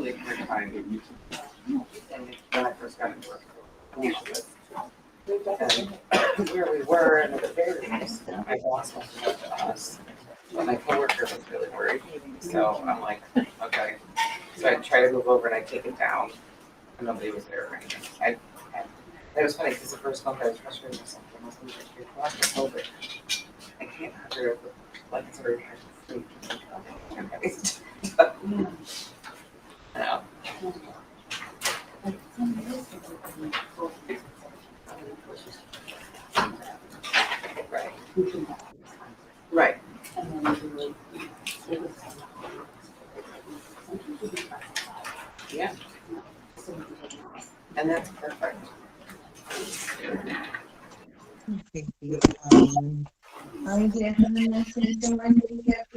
really hard time when I first got into work. And where we were, and it was very nice. My boss wasn't up to us, but my coworker was really worried. So I'm like, okay. So I try to move over and I take it down, and nobody was there or anything. It was funny because the first month I was frustrated with something. I was like, you're watching over. I can't have her like it's already hard to sleep. No. Right. Right. Yeah. And that's perfect. I'm getting a message in my handicap.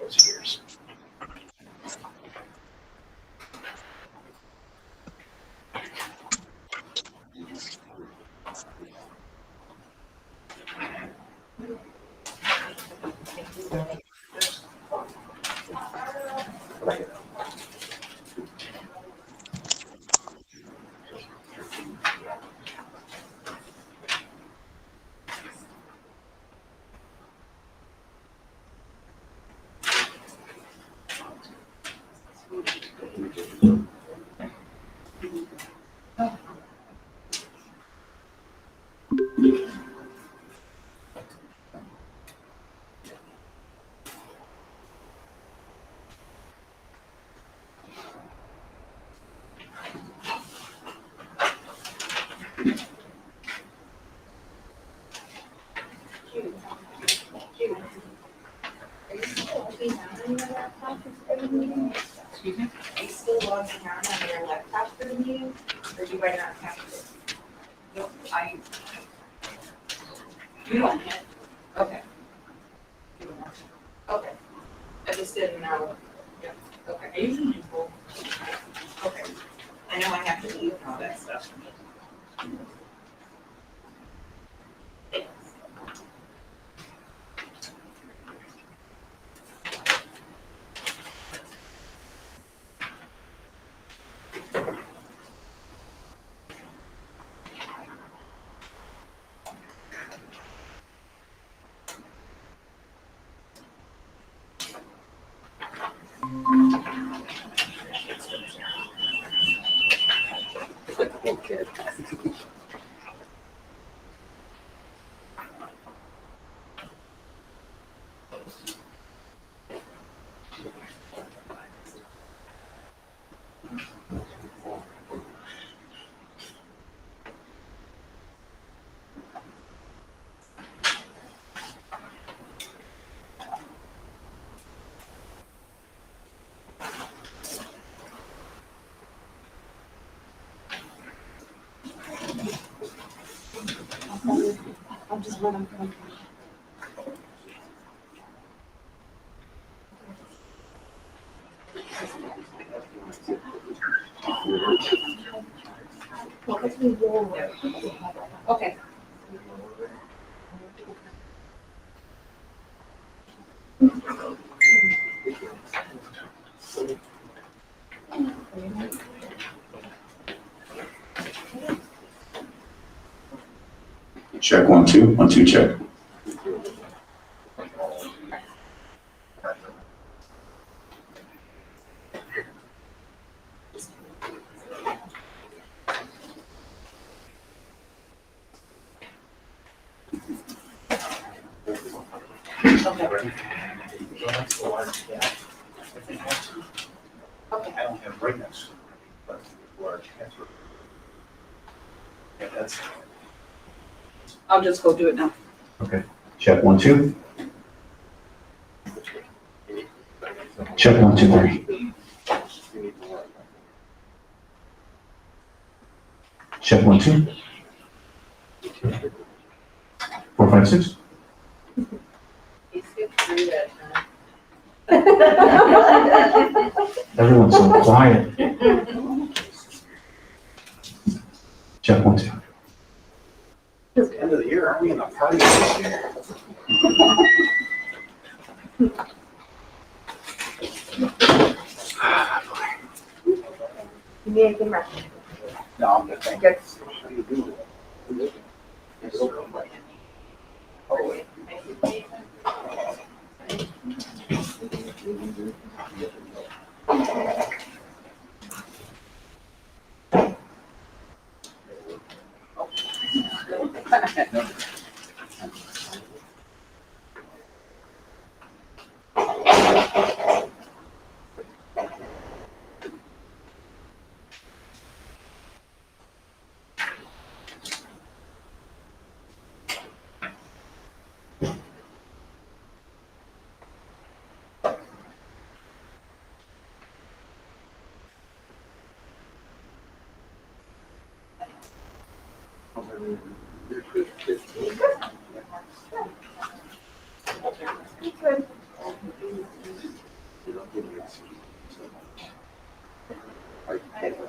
Those years. Excuse me? Are you still logging on your laptop for the meeting, or do I not have to? No, you don't have, okay. Okay. I just didn't know. Yeah. Okay. I usually do both. Okay. I know I have to leave and all that stuff. Okay. I'll just run them from. Okay. Check 1 2 1 2 check. Okay. I don't have brightness, but large transfer. Yeah, that's I'll just go do it now. okay. Check 1 2. Check 1 2 3. Check 1 2. 4 5 6. You skipped through that, huh? Everyone's so quiet. Check 1, 2. It's the end of the year, aren't we in a party this year? You need anything, Mark? No, I'm good, thank you. How do you do it? Oh, wait.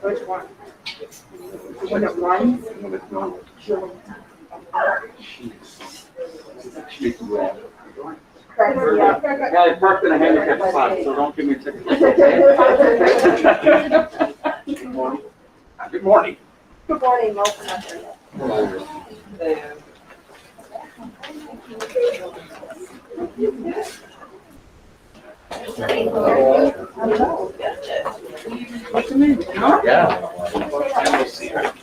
Which one? When it runs? Yeah, I parked in a handicap spot, so don't give me a ticket. Good morning. Good morning. Good morning, open up there. Yeah. We'll see, right?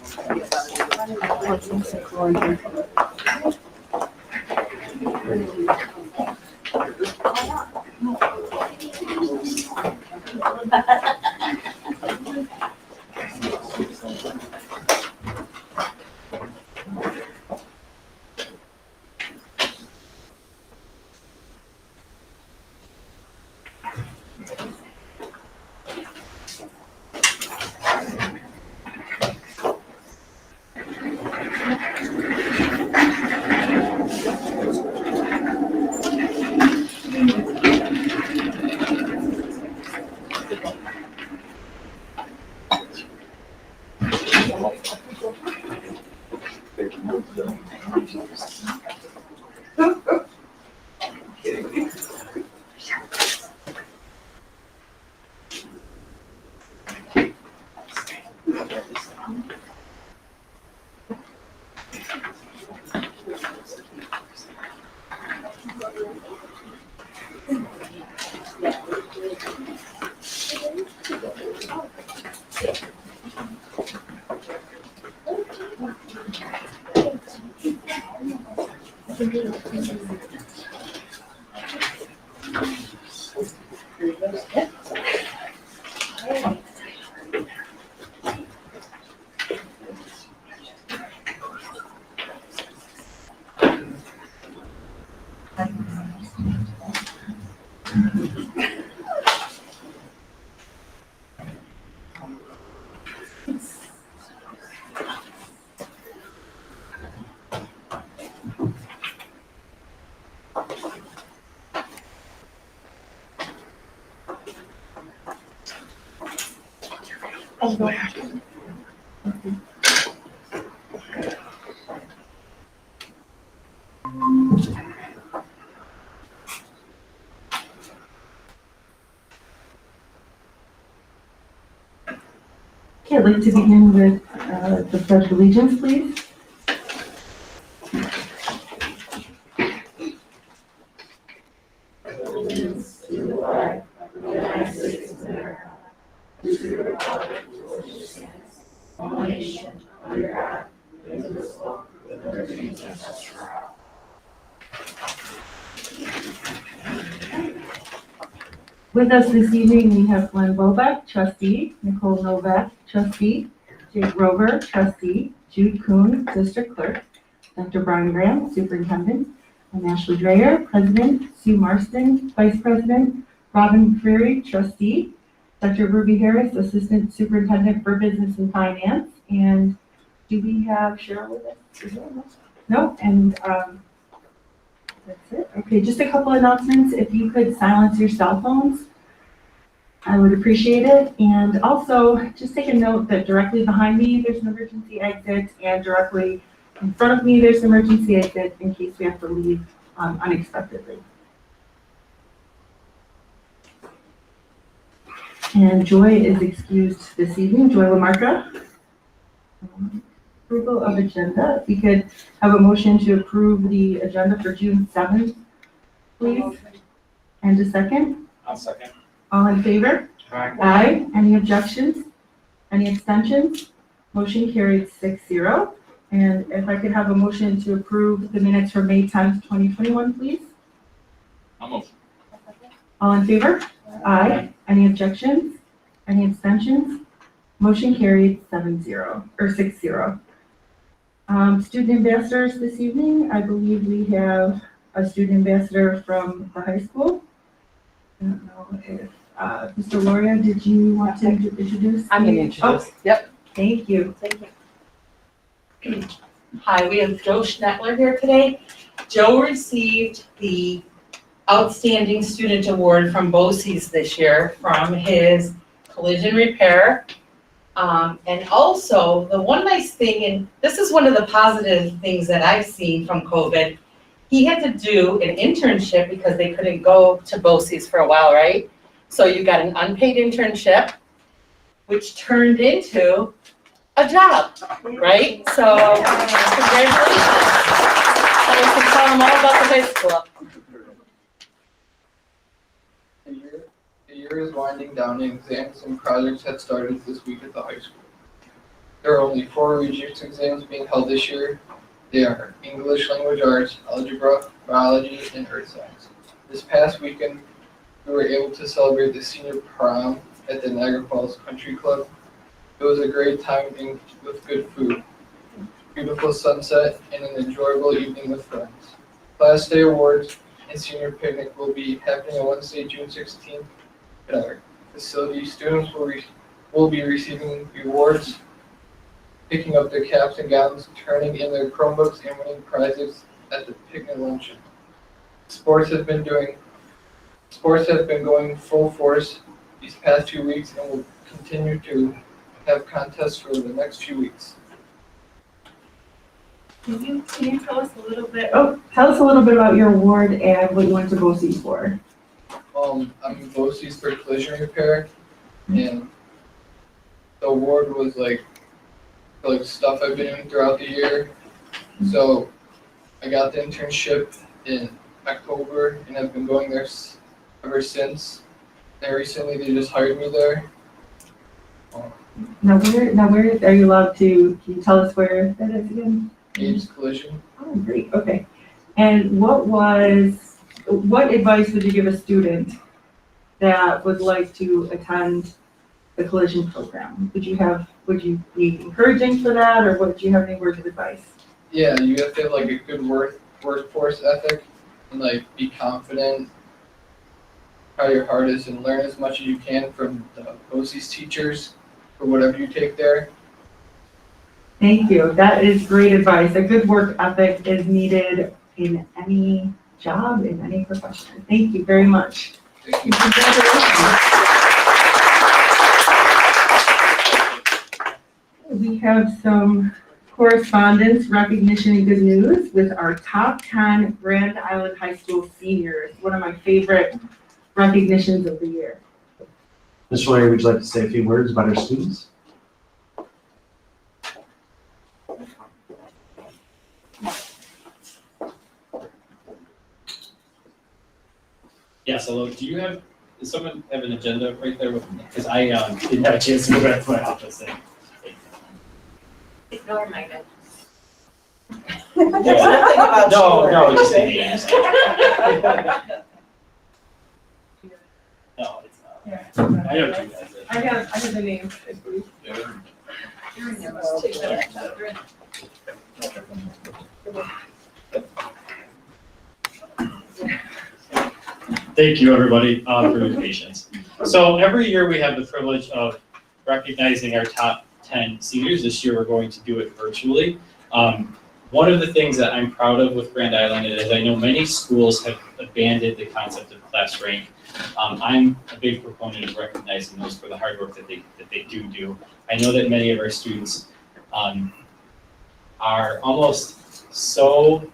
Okay, I'd like to begin with the Pledge of Allegiance, please. With us this evening, we have Glenn Bobek, trustee, Nicole Novak, trustee, Jake Rover, trustee, Jude Kuhn, district clerk, Dr. Brian Graham, superintendent, and Ashley Dreyer, president, Sue Marston, vice president, Robin Freary, trustee, Dr. Ruby Harris, assistant superintendent for business and finance, and do we have Cheryl with us? No, and That's it. Okay, just a couple announcements. If you could silence your cell phones, I would appreciate it. And also, just take a note that directly behind me, there's an emergency exit, and directly in front of me, there's an emergency exit in case we have to leave unexpectedly. And Joy is excused this evening, Joy Lamarca. Approval of agenda. If we could have a motion to approve the agenda for June 7th, please. And a second. I'll second. All in favor? Aye. Any objections? Any abstentions? Motion carried 6-0. And if I could have a motion to approve the minutes for May 10th, 2021, please. I'll move. All in favor? Aye. Any objections? Any abstentions? Motion carried 7-0, or 6-0. Student ambassadors this evening, I believe we have a student ambassador from the high school. I don't know if, Mr. Loria, did you want to introduce? I'm going to introduce. Yep. Thank you. Hi, we have Joe Schnettler here today. Joe received the Outstanding Student Award from BOCES this year from his collision repair. And also, the one nice thing, and this is one of the positive things that I've seen from COVID, he had to do an internship because they couldn't go to BOCES for a while, right? So you got an unpaid internship, which turned into a job, right? So congratulations. So we can tell them all about the high school. The year is winding down and exams and projects had started this week at the high school. There are only 4 Regents exams being held this year. They are English Language Arts, Algebra, Biology, and Earth Science. This past weekend, we were able to celebrate the senior prom at the Niagara Falls Country Club. It was a great time with good food, beautiful sunset, and an enjoyable evening with friends. Class Day awards and senior picnic will be happening on Wednesday, June 16th at our facility. Students will be receiving rewards, picking up their caps and gowns, turning in their Chromebooks, and winning prizes at the picnic luncheon. Sports have been going full force these past 2 weeks and will continue to have contests for the next few weeks. Can you tell us a little bit, tell us a little bit about your award and what you went to BOCES for? I'm in BOCES for collision repair, and the award was like stuff I've been doing throughout the year. So I got the internship in October, and I've been going there ever since. And recently they just hired me there. Now where are you allowed to, can you tell us where that is again? Ames Collision. Oh, great, okay. And what advice would you give a student that would like to attend the collision program? Would you be encouraging for that, or would you have any words of advice? Yeah, you have to have like a good workforce ethic and like be confident, try your hardest, and learn as much as you can from the BOCES teachers for whatever you take there. Thank you. That is great advice. A good work ethic is needed in any job, in any profession. Thank you very much. Thank you. We have some correspondence, recognition, and good news with our top 10 Grand Island High School seniors. One of my favorite recognitions of the year. Ms. Lawyer, would you like to say a few words about our students? Yes, hello. Does someone have an agenda right there with me? Because I didn't have a chance to go back to my office. Ignore my notes. No, just the names. No, it's not. I know what you guys did. I have the names, I believe. Thank you, everybody, for your patience. So every year we have the privilege of recognizing our top 10 seniors. This year we're going to do it virtually. one of the things that I'm proud of with Grand Island is I know many schools have abandoned the concept of class rank. I'm a big proponent of recognizing those for the hard work that they do. I know that many of our students are almost so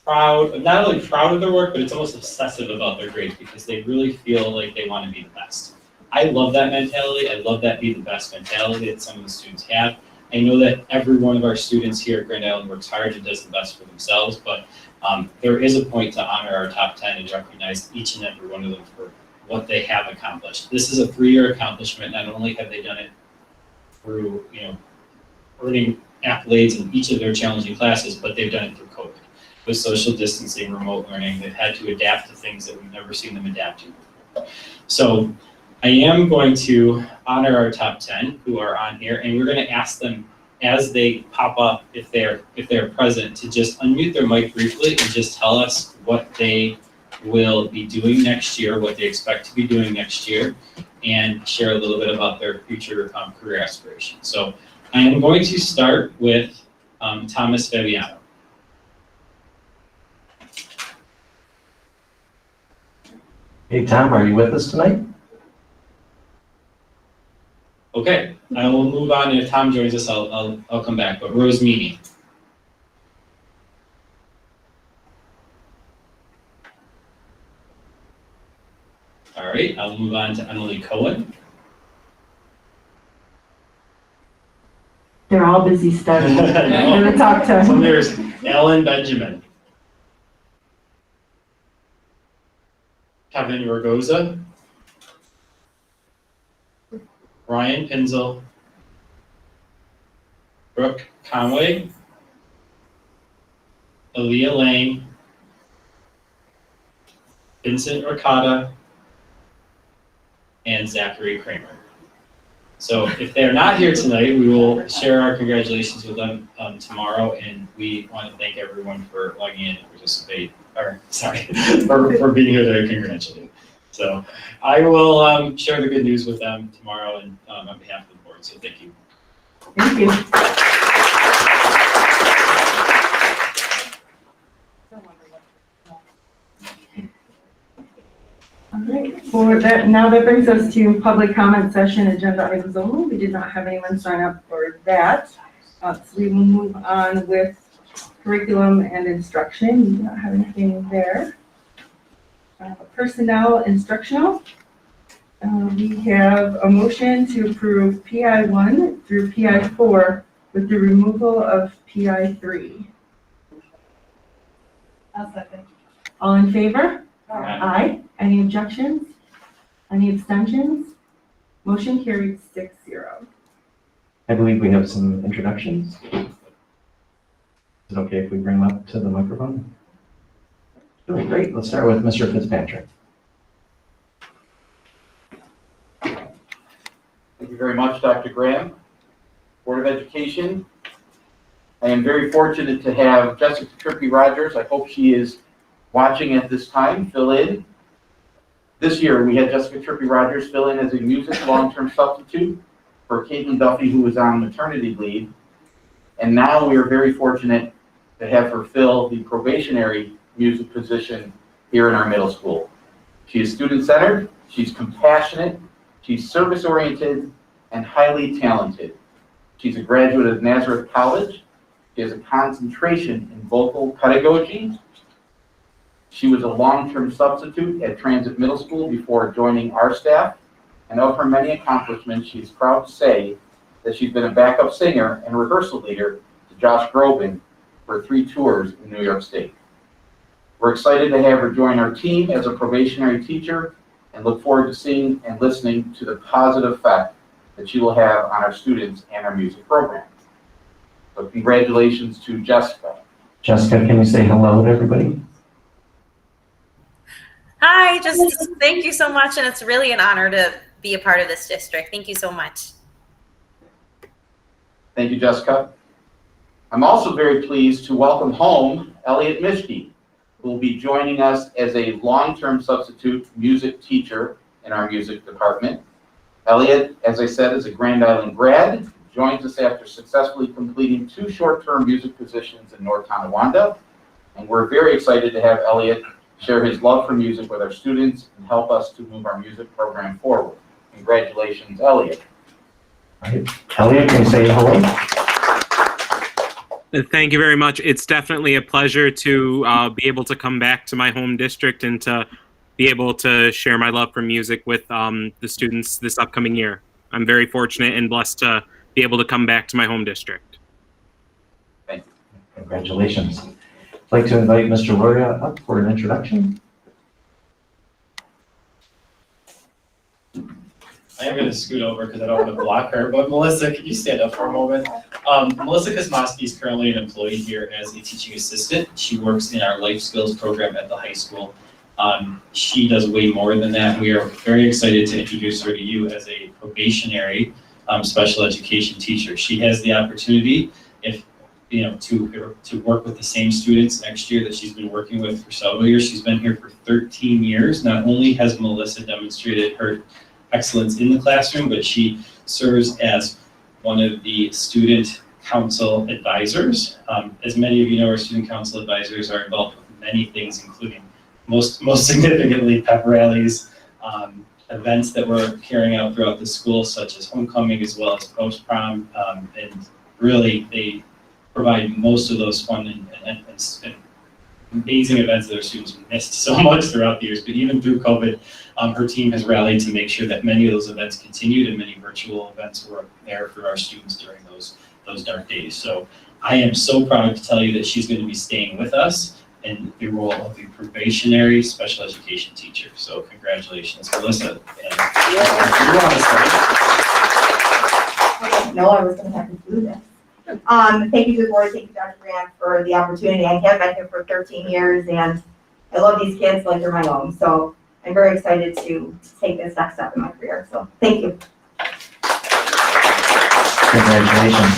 proud, not only proud of their work, but it's almost obsessive about their grades because they really feel like they want to be the best. I love that mentality. I love that be the best mentality that some of the students have. I know that every one of our students here at Grand Island works hard and does the best for themselves, but there is a point to honor our top 10 and recognize each and every one of them for what they have accomplished. This is a 3-year accomplishment. Not only have they done it through, earning accolades in each of their challenging classes, but they've done it through COVID. With social distancing, remote learning, they've had to adapt to things that we've never seen them adapt to. So I am going to honor our top 10 who are on here, and we're going to ask them as they pop up, if they're present, to just unmute their mic briefly and just tell us what they will be doing next year, what they expect to be doing next year, and share a little bit about their future career aspirations. So I am going to start with Thomas Fabiano. Hey, Tom, are you with us tonight? Okay, I will move on. If Tom joins us, I'll come back. But Rose Meany. All right, I'll move on to Emily Cohen. They're all busy studying. No. I'm gonna talk to So them. there's Ellen Benjamin. Kevin Ragoza. Ryan Pinzel. Brooke Conway. Aaliyah Lane. Vincent Ricotta. And Zachary Kramer. So if they're not here tonight, we will share our congratulations with them tomorrow, and we want to thank everyone for logging in and for being here to congratulate. So I will share the good news with them tomorrow and on behalf of the board, so thank you. Thank you. All right, for that, now that brings us to public comment session, agenda items only. We did not have anyone sign up for that. So we will move on with curriculum and instruction. We do not have anything there. Personnel instructional. We have a motion to approve PI 1 through PI 4 with the removal of PI 3. I'll second. All in favor? Aye. Aye. Any objections? Any abstentions? Motion carried 6-0. I believe we have some introductions. Is it okay if we bring them up to the microphone? Really great. Let's start with Mr. Fitzpatrick. Thank you very much, Dr. Graham. Board of Education. I am very fortunate to have Jessica Trippy Rogers. I hope she is watching at this time, fill in. This year, we had Jessica Trippy Rogers fill in as a music long-term substitute for Caitlin Duffy, who was on maternity leave. And now we are very fortunate to have her fill the probationary music position here in our middle school. She is student-centered, she's compassionate, she's service-oriented, and highly talented. She's a graduate of Nazareth College. She has a concentration in vocal pedagogy. She was a long-term substitute at Transit Middle School before joining our staff. And of her many accomplishments, she is proud to say that she's been a backup singer and rehearsal leader to Josh Groban for 3 tours in New York State. We're excited to have her join our team as a probationary teacher and look forward to seeing and listening to the positive effect that she will have on our students and our music program. So congratulations to Jessica. Jessica, can you say hello to everybody? Hi, just thank you so much, and it's really an honor to be a part of this district. Thank you so much. Thank you, Jessica. I'm also very pleased to welcome home Elliot Mischke, who will be joining us as a long-term substitute music teacher in our music department. Elliot, as I said, is a Grand Island grad, joins us after successfully completing 2 short-term music positions in North Tonawanda. And we're very excited to have Elliot share his love for music with our students and help us to move our music program forward. Congratulations, Elliot. All right. Elliot, can you say hello? Thank you very much. It's definitely a pleasure to be able to come back to my home district and to be able to share my love for music with the students this upcoming year. I'm very fortunate and blessed to be able to come back to my home district. Thank you. Congratulations. I'd like to invite Mr. Loria up for an introduction. I am going to scoot over because I don't want to block her, but Melissa, can you stand up for a moment? Melissa Kosmosky is currently an employee here as a teaching assistant. She works in our life skills program at the high school. She does way more than that. We are very excited to introduce her to you as a probationary special education teacher. She has the opportunity, if you know, to work with the same students next year that she's been working with for several years. She's been here for 13 years. Not only has Melissa demonstrated her excellence in the classroom, but she serves as one of the student council advisors. As many of you know, our student council advisors are involved with many things, including most significantly pep rallies, events that we're carrying out throughout the school, such as homecoming as well as post-prom, and really they provide most of those fun and amazing events that our students missed so much throughout the years. But even through COVID, her team has rallied to make sure that many of those events continued and many virtual events were there for our students during those dark days. So I am so proud to tell you that she's going to be staying with us in the role of the probationary special education teacher. So congratulations, Melissa. And you want to start? I didn't know I was gonna have to do this. Thank you to the board, thank you, Dr. Grant, for the opportunity. I have been here for 13 years and I love these kids like they're my own. So I'm very excited to take this next step in my career. So thank you. Congratulations.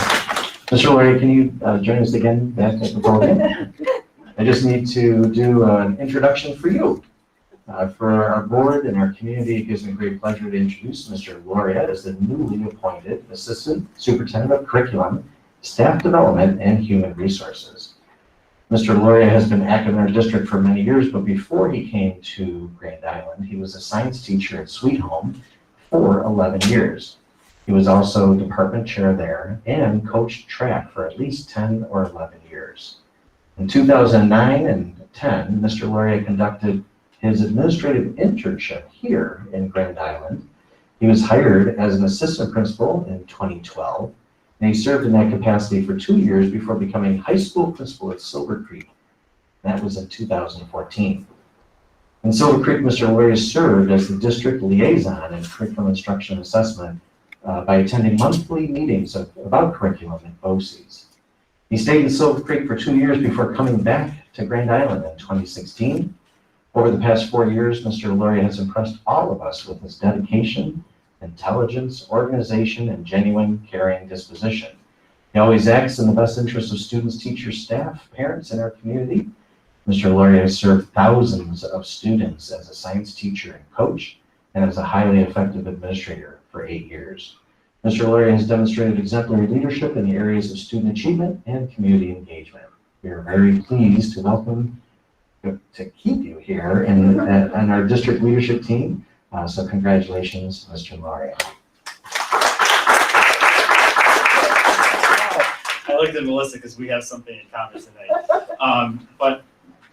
Mr. Loria, can you join us again back at the podium? I just need to do an introduction for you. For our board and our community, it gives me great pleasure to introduce Mr. Loria as the newly appointed Assistant Superintendent of Curriculum, Staff Development, and Human Resources. Mr. Loria has been active in our district for many years, but before he came to Grand Island, he was a science teacher at Sweet Home for 11 years. He was also department chair there and coached track for at least 10 or 11 years. In 2009 and 10, Mr. Loria conducted his administrative internship here in Grand Island. He was hired as an assistant principal in 2012, and he served in that capacity for 2 years before becoming high school principal at Silver Creek. That was in 2014. In Silver Creek, Mr. Loria served as the district liaison in curriculum instruction and assessment by attending monthly meetings about curriculum at BOCES. He stayed in Silver Creek for 2 years before coming back to Grand Island in 2016. Over the past 4 years, Mr. Loria has impressed all of us with his dedication, intelligence, organization, and genuine caring disposition. He always acts in the best interest of students, teachers, staff, parents, and our community. Mr. Loria has served thousands of students as a science teacher and coach, and as a highly effective administrator for 8 years. Mr. Loria has demonstrated exemplary leadership in the areas of student achievement and community engagement. We are very pleased to welcome to keep you here and our district leadership team. So congratulations, Mr. Loria. I looked at Melissa because we have something in common tonight. But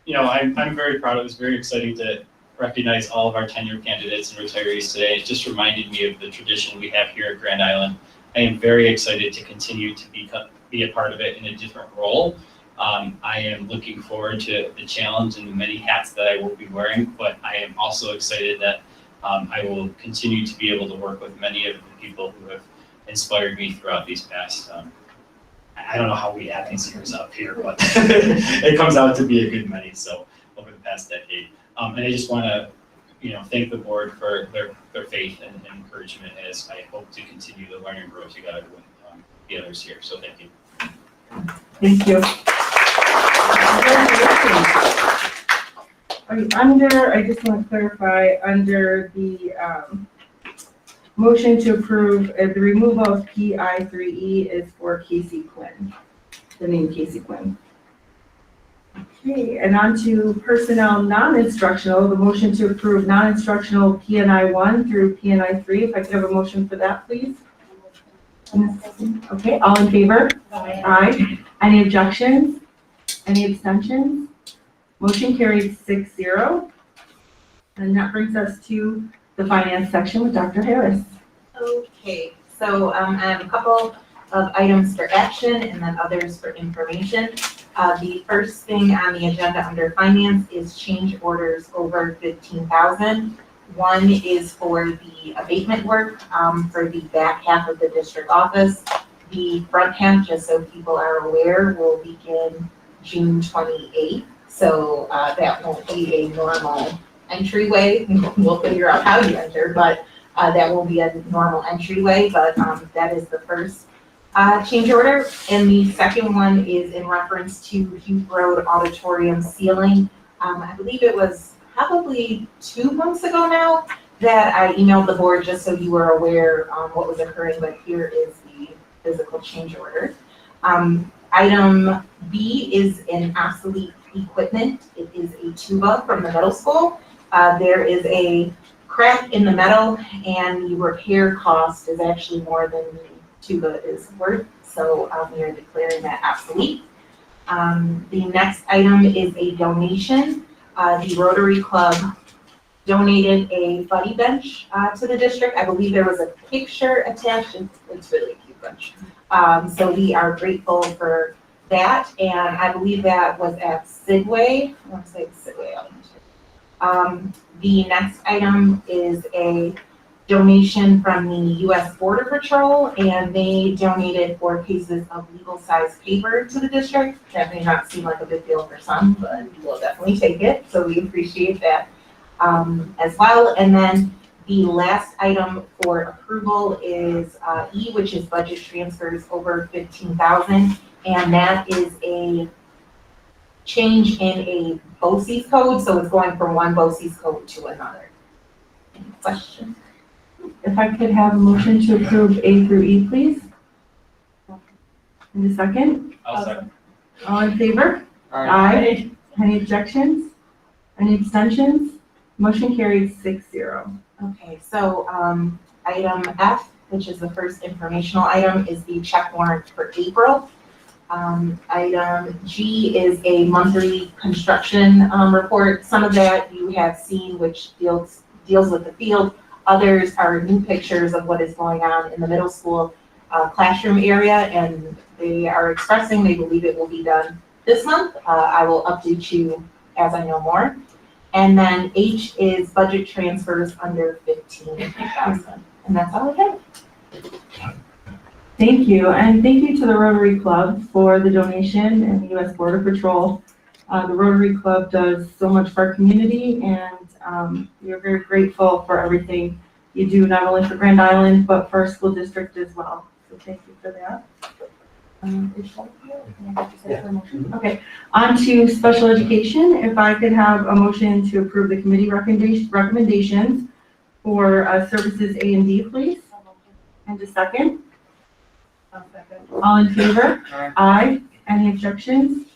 you know, I'm very proud. It was very exciting to recognize all of our tenured candidates and retirees today. It just reminded me of the tradition we have here at Grand Island. I am very excited to continue to be a part of it in a different role. I am looking forward to the challenge and the many hats that I will be wearing, but I am also excited that I will continue to be able to work with many of the people who have inspired me throughout these past, I don't know how we add these years up here, but it comes out to be a good many, so over the past decade. And I just want to, thank the board for their faith and encouragement as I hope to continue the learning and growth together with the others here. So thank you. Thank you. Are you under, I just want to clarify, under the Motion to approve the removal of PI3E is for Casey Quinn, the name Casey Quinn. Okay, and on to personnel non-instructional, the motion to approve non-instructional PNI 1 through PNI 3. If I could have a motion for that, please. Okay, all in favor? Aye. Any objections? Any abstentions? Motion carried 6-0. And that brings us to the finance section with Dr. Harris. Okay, so I have a couple of items for action and then others for information. The first thing on the agenda under finance is change orders over 15,000. One is for the abatement work for the back half of the district office. The front half, just so people are aware, will begin June 28th. So that won't be a normal entryway. We'll figure out how you enter, but that will be a normal entryway. But that is the first change order. And the second one is in reference to Hugh Road Auditorium ceiling. I believe it was probably 2 months ago now that I emailed the board just so you were aware what was occurring, but here is the physical change order. Item B is an obsolete equipment. It is a tuba from the middle school. There is a crack in the metal and the repair cost is actually more than the tuba is worth, so we are declaring that obsolete. The next item is a donation. The Rotary Club donated a buddy bench to the district. I believe there was a picture attached. It's really a cute bench. So we are grateful for that, and I believe that was at Sidway. I want to say it's Sidway. The next item is a donation from the U.S. Border Patrol, and they donated 4 cases of legal-size paper to the district. That may not seem like a big deal for some, but we'll definitely take it, so we appreciate that as well. And then the last item for approval is E, which is budget transfers over 15,000, and that is a change in a BOCES code, so it's going from one BOCES code to another. Any questions? If I could have a motion to approve A through E, please. In a second. I'll second. All in favor? Aye. Any objections? Any abstentions? Motion carries 6-0. Okay, so item F, which is the first informational item, is the check warrant for April. Item G is a monthly construction report. Some of that you have seen, which deals with the field. Others are new pictures of what is going on in the middle school classroom area, and they are expressing they believe it will be done this month. I will update you as I know more. And then H is budget transfers under 15,000, and that's all I have. Thank you, and thank you to the Rotary Club for the donation and the U.S. Border Patrol. The Rotary Club does so much for our community, and we are very grateful for everything you do, not only for Grand Island, but for our school district as well. So thank you for that. Okay, on to special education. If I could have a motion to approve the committee recommendations for services A and D, please. And a second. All in favor? Aye. Any objections?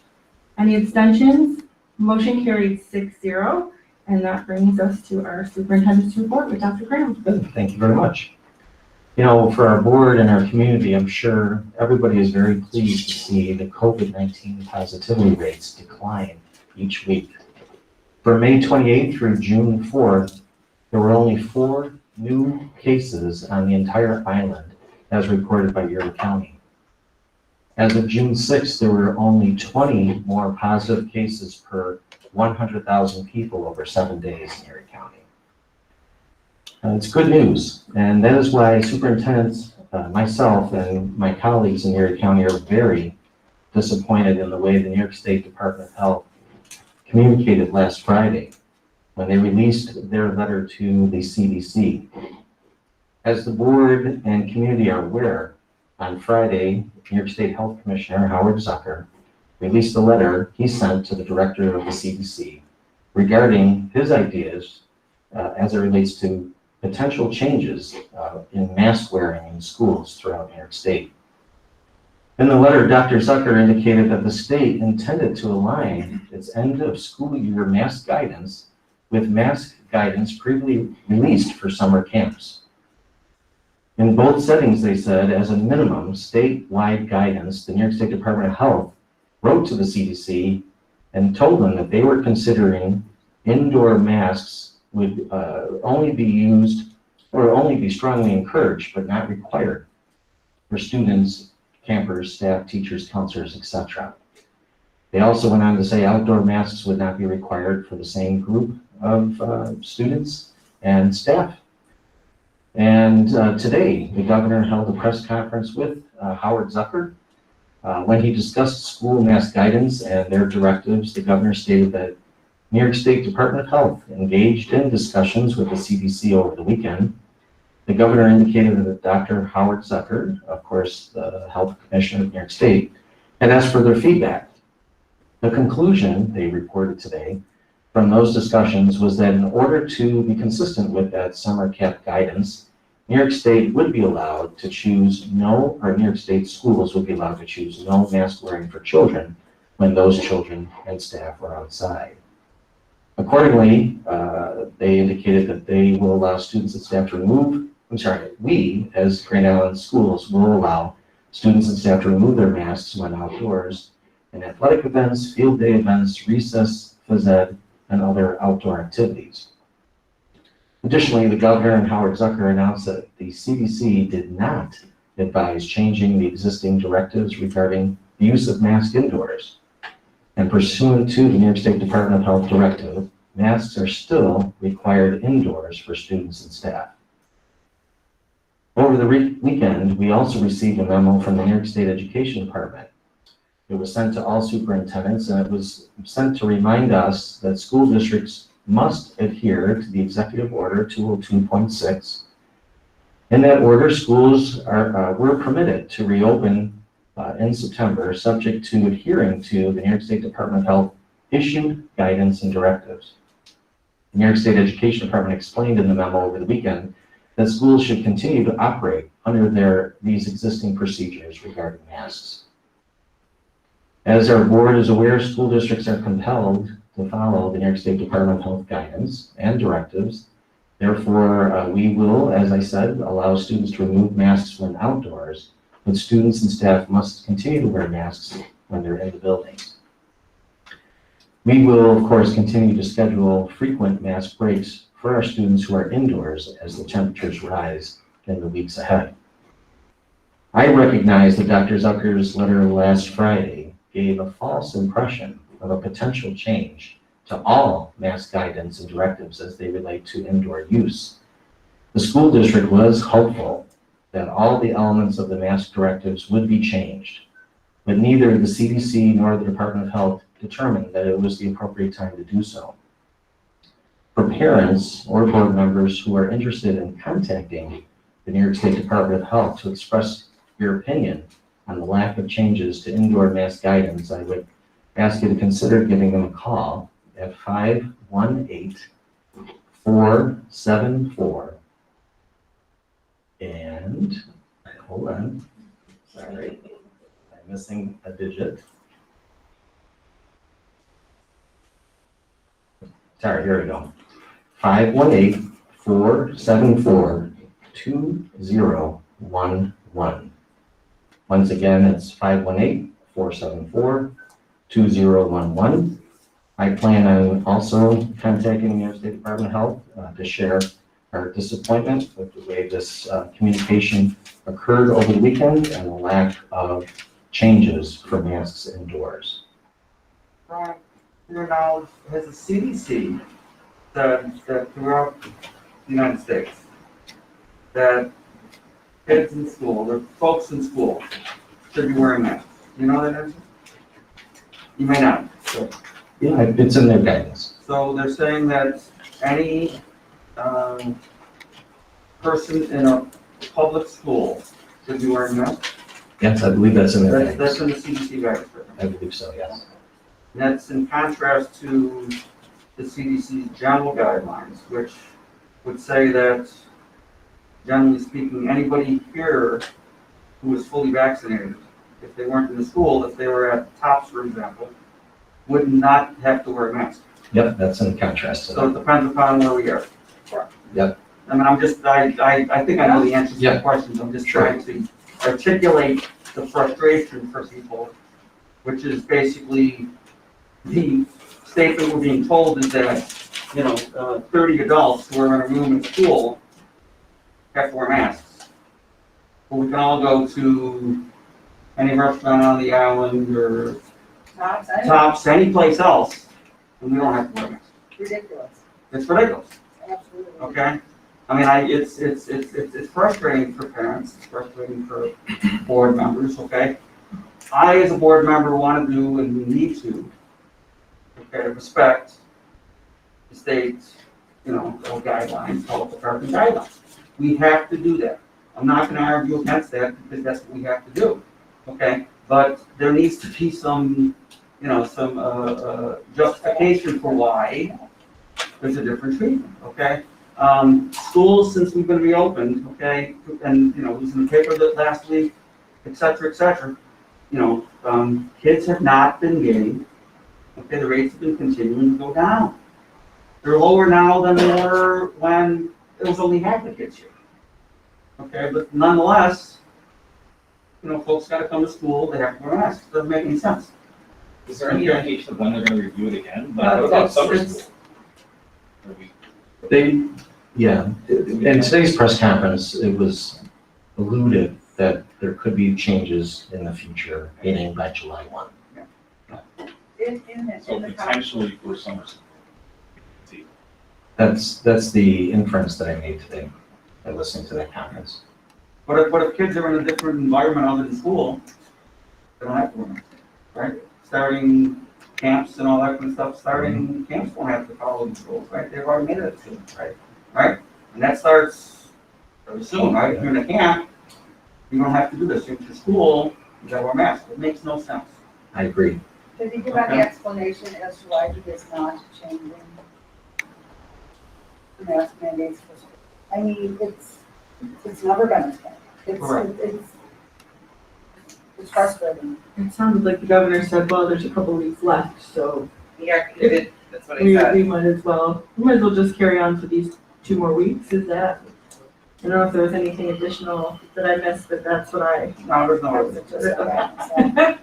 Any abstentions? Motion carried 6-0. And that brings us to our superintendent's report with Dr. Graham. Good, thank you very much. You know, for our board and our community, I'm sure everybody is very pleased to see the COVID-19 positivity rates decline each week. From May 28th through June 4th, there were only 4 new cases on the entire island as reported by Erie County. As of June 6th, there were only 20 more positive cases per 100,000 people over 7 days in Erie County. It's good news, and that is why superintendents, myself and my colleagues in Erie County are very disappointed in the way the New York State Department of Health communicated last Friday when they released their letter to the CDC. As the board and community are aware, on Friday, New York State Health Commissioner Howard Zucker released a letter he sent to the director of the CDC regarding his ideas as it relates to potential changes in mask wearing in schools throughout New York State. In the letter, Dr. Zucker indicated that the state intended to align its end of school year mask guidance with mask guidance previously released for summer camps. In both settings, they said, as a minimum statewide guidance, the New York State Department of Health wrote to the CDC and told them that they were considering indoor masks would only be used or only be strongly encouraged, but not required for students, campers, staff, teachers, counselors, etc. They also went on to say outdoor masks would not be required for the same group of students and staff. And today, the governor held a press conference with Howard Zucker. When he discussed school mask guidance and their directives, the governor stated that New York State Department of Health engaged in discussions with the CDC over the weekend. The governor indicated that Dr. Howard Zucker, of course, the health commissioner of New York State, had asked for their feedback. The conclusion, they reported today, from those discussions was that in order to be consistent with that summer camp guidance, New York State would be allowed to choose New York State schools would be allowed to choose no mask wearing for children when those children and staff were outside. Accordingly, they indicated that they will allow students and staff to remove, we as Grand Island schools will allow students and staff to remove their masks when outdoors in athletic events, field day events, recess, phys ed, and other outdoor activities. Additionally, the governor and Howard Zucker announced that the CDC did not advise changing the existing directives regarding the use of masks indoors. And pursuant to the New York State Department of Health directive, masks are still required indoors for students and staff. Over the weekend, we also received a memo from the New York State Education Department. It was sent to all superintendents, and it was sent to remind us that school districts must adhere to the Executive Order 202.6. In that order, schools were permitted to reopen in September, subject to adhering to the New York State Department of Health issued guidance and directives. The New York State Education Department explained in the memo over the weekend that schools should continue to operate under these existing procedures regarding masks. As our board is aware, school districts are compelled to follow the New York State Department of Health guidance and directives. Therefore, we will, as I said, allow students to remove masks when outdoors, but students and staff must continue to wear masks when they're in the buildings. We will, of course, continue to schedule frequent mask breaks for our students who are indoors as the temperatures rise in the weeks ahead. I recognize that Dr. Zucker's letter last Friday gave a false impression of a potential change to all mask guidance and directives as they relate to indoor use. The school district was hopeful that all the elements of the mask directives would be changed, but neither the CDC nor the Department of Health determined that it was the appropriate time to do so. For parents or board members who are interested in contacting the New York State Department of Health to express your opinion on the lack of changes to indoor mask guidance, I would ask you to consider giving them a call at 518-474. And, hold on, sorry, I'm missing a digit. Sorry, here we go. 518-474-2011. Once again, it's 518-474-2011. I plan on also contacting the New York State Department of Health to share our disappointment with the way this communication occurred over the weekend and the lack of changes for masks indoors. From your knowledge, has the CDC said that throughout the United States that kids in school, or folks in school, should be wearing masks? You know that answer? You may not. So, Yeah, it's in their guidance. so they're saying that any person in a public school should be wearing masks? Yes, I believe that's in their That's guidance. in the CDC guidance. I believe so, yes. And that's in contrast to the CDC's general guidelines, which would say that generally speaking, anybody here who was fully vaccinated, if they weren't in the school, if they were at TOPS, for example, would not have to wear a mask. Yep, that's in contrast to So it that. depends upon where we are. Yep. I mean, I think I know the answers to Yeah. the questions, I'm just Sure. trying to articulate the frustration for people, which is basically the statement we're being told is that, 30 adults who are in a room in school have to wear masks. But we can all go to any restaurant on the island or Tops, any place else, and we don't have to wear masks. Ridiculous, It's ridiculous, absolutely. okay? I mean, it's frustrating for parents, it's frustrating for board members, okay? I, as a board member, want to do and need to, okay, respect the state's, guidelines, health department guidelines. We have to do that. I'm not going to argue against that because that's what we have to do, okay? But there needs to be some justification for why there's a different treatment, okay? Schools, since we've been reopened, okay, and, it was in the paper that last week, et cetera, kids have not been getting, okay, the rates have been continuing to go down. They're lower now than they were when it was only half the kids here. Okay, but nonetheless, folks gotta come to school, they have to wear masks, doesn't make any sense. Is there any indication of when they're gonna review it again? Like, No, what about summer it's- school? In today's press conference, it was alluded that there could be changes in the future, meaning by July 1. So potentially for summer school. That's the inference that I made today by listening to that conference. But if kids are in a different environment other than school, they don't have to wear masks, right? Starting camps and all that kind of stuff, camps won't have to follow the rules, right? They've already made it, right? Right? And that starts very soon, right? If you're in a camp, you don't have to do this. If you're in school, you gotta wear masks. It makes no sense. I agree. Did you give any explanation as to why he is not changing the mask mandates for school? I mean, it's never been a thing. Correct. It's frustrating. It sounded like the governor said, well, there's a couple weeks left, so Yeah, you did, that's what I we said. might as well just carry on for these 2 more weeks, is that? I don't know if there was anything additional that I missed, but that's what I. No, there's no. That was just what I said.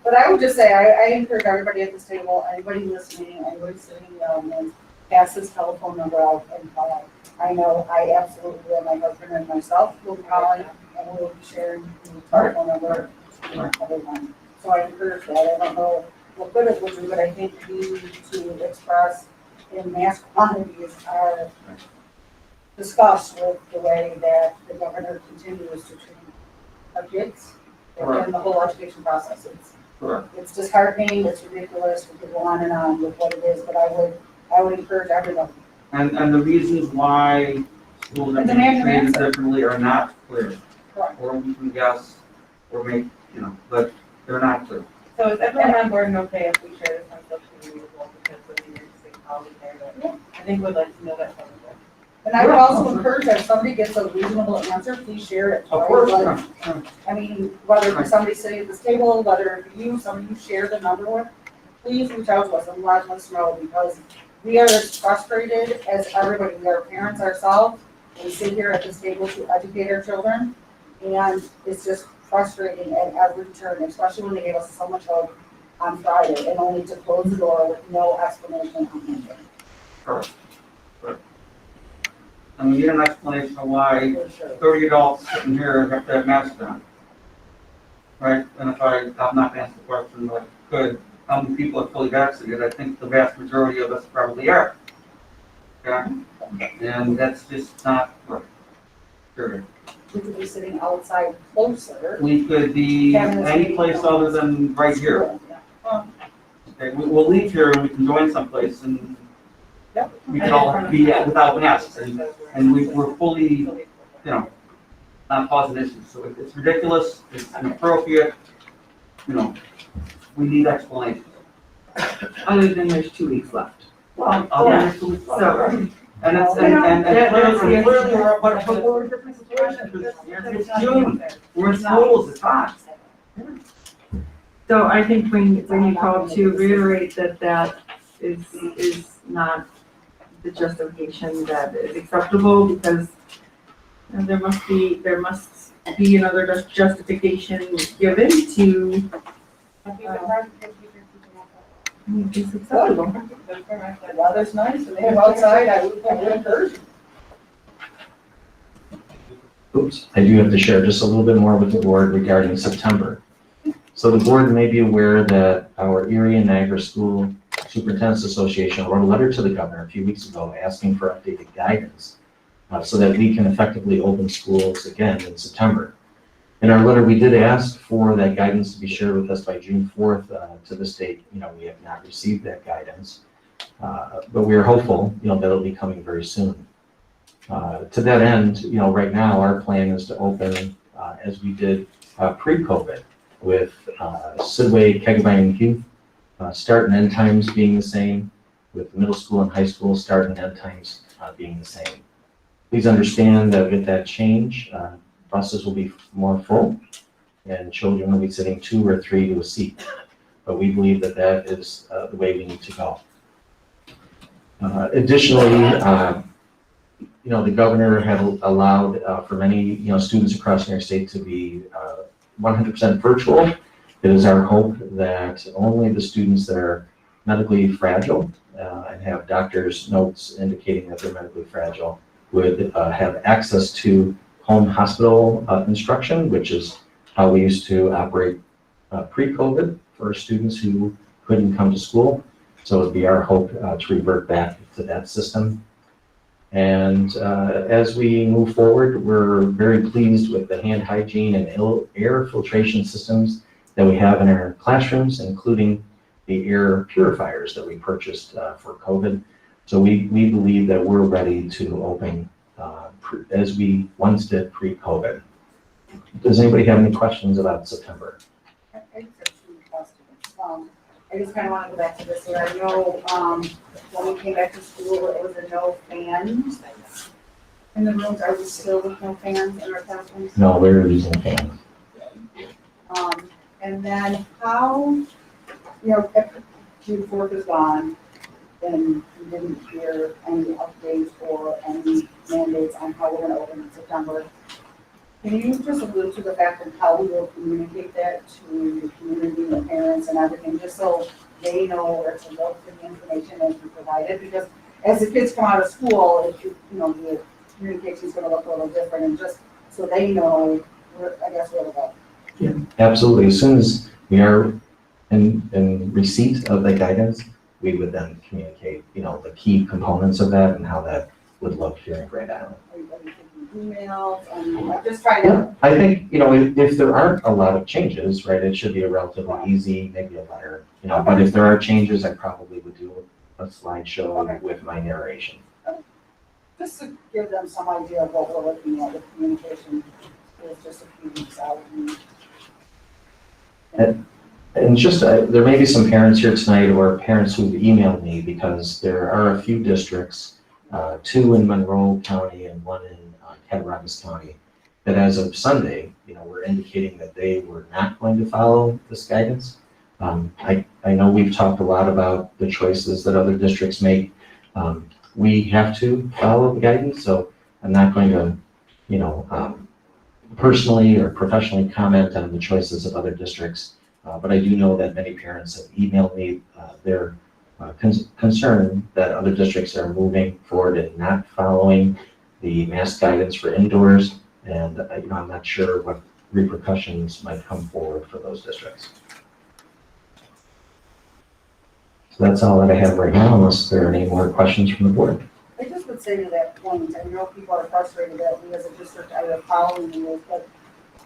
But I would just say, I encourage everybody at this table, anybody listening, anybody sitting in the audience, pass this telephone number out and call. I know I absolutely will, my husband and myself will be calling and we'll be sharing the telephone number with everyone. So I encourage that. I don't know what good it would do, but I think we need to express in mass quantities are discussed with the way that the governor continues to treat our kids and the whole education process. It's disheartening, it's ridiculous, we could go on and on with what it is, but I would encourage everybody. And the reasons why schools are And being demand an treated answer. differently are not clear. Correct. Or we can guess, or make, but they're not clear. So is everyone on board and okay if we share this on social media as well, because of the interesting colleague there, but I think we'd like to know that from you. And I would also encourage that if somebody gets a reasonable answer, please share it. Of right? course, Like, yeah. I mean, whether it's somebody sitting at this table, whether it's somebody you share the number with, please reach out to us and let us know, because we are as frustrated as everybody. We are parents ourselves. We sit here at this table to educate our children, and it's just frustrating at every turn, especially when they gave us so much hope on Friday and only to close the door with no explanation on anything. Correct. I mean, you need an explanation of why For sure. 30 adults sitting here have to have masks on. Right? And if I'm not going to answer the question, but could, how many people are fully vaccinated? I think the vast majority of us probably are. Okay? And that's just not right. Period. We could be sitting outside closer. We could be any place other than right here. Yeah. Okay, we'll leave here and we can join someplace and Yep. we can all be without masks and we're fully, not causing issues. So it's ridiculous, it's inappropriate, we need explanations. Other than there's 2 weeks left. Well, Yeah. so, So, And it's, and clearly we're, but we're in a different situation, because it's June, we're in schools, it's hot. So I think when you call to reiterate that is not the justification that is acceptable, because there must be another justification given to make this acceptable. The weather's nice, and they have outside, I would encourage. Oops, I do have to share just a little bit more with the board regarding September. So the board may be aware that our Erie and Niagara School Superintendent's Association wrote a letter to the governor a few weeks ago asking for updated guidance so that we can effectively open schools again in September. In our letter, we did ask for that guidance to be shared with us by June 4th. To this date, we have not received that guidance, but we are hopeful, that it'll be coming very soon. To that end, right now our plan is to open as we did pre-COVID with Sidway, Kegabai, and Youth start and end times being the same, with middle school and high school start and end times being the same. Please understand that with that change, buses will be more full and children will be sitting 2 or 3 to a seat. But we believe that that is the way we need to go. Additionally, the governor had allowed for many, students across New York State to be 100% virtual. It is our hope that only the students that are medically fragile and have doctor's notes indicating that they're medically fragile would have access to home hospital instruction, which is how we used to operate pre-COVID for students who couldn't come to school. So it would be our hope to revert back to that system. And as we move forward, we're very pleased with the hand hygiene and air filtration systems that we have in our classrooms, including the air purifiers that we purchased for COVID. So we believe that we're ready to open as we once did pre-COVID. Does anybody have any questions about September? I just have 2 questions. I just kind of want to go back to this here. I know when we came back to school, it was a no fans in the rooms. Are we still with no fans in our classrooms? No, we're using fans. And then how, if June 4th is gone, then we didn't hear any updates or any mandates on how we're going to open in September. Can you just allude to the fact of how we will communicate that to the community, the parents and everything, just so they know where to look for the information as we provide it? Because as the kids come out of school, the communication is going to look a little different, and just so they know, where to go. Yeah, absolutely. As soon as we are in receipt of the guidance, we would then communicate, the key components of that and how that would look here in Grand Island. Are you thinking emails? I'm just trying to. Yeah, I think, if there aren't a lot of changes, right, it should be a relatively easy, maybe a letter, but if there are changes, I probably would do a slideshow with my narration. Just to give them some idea of what we're looking at with communication, it's just a few weeks out. And just, there may be some parents here tonight or parents who've emailed me, because there are a few districts, 2 in Monroe County and 1 in Cattaraugus County, that as of Sunday, were indicating that they were not going to follow this guidance. I know we've talked a lot about the choices that other districts make. We have to follow the guidance, so I'm not going to, personally or professionally comment on the choices of other districts. But I do know that many parents have emailed me their concern that other districts are moving forward and not following the mask guidance for indoors. And I'm not sure what repercussions might come forward for those districts. So that's all that I have right now, unless there are any more questions from the board. I just would say to that point, I know people are frustrated that we as a district are following the rules, but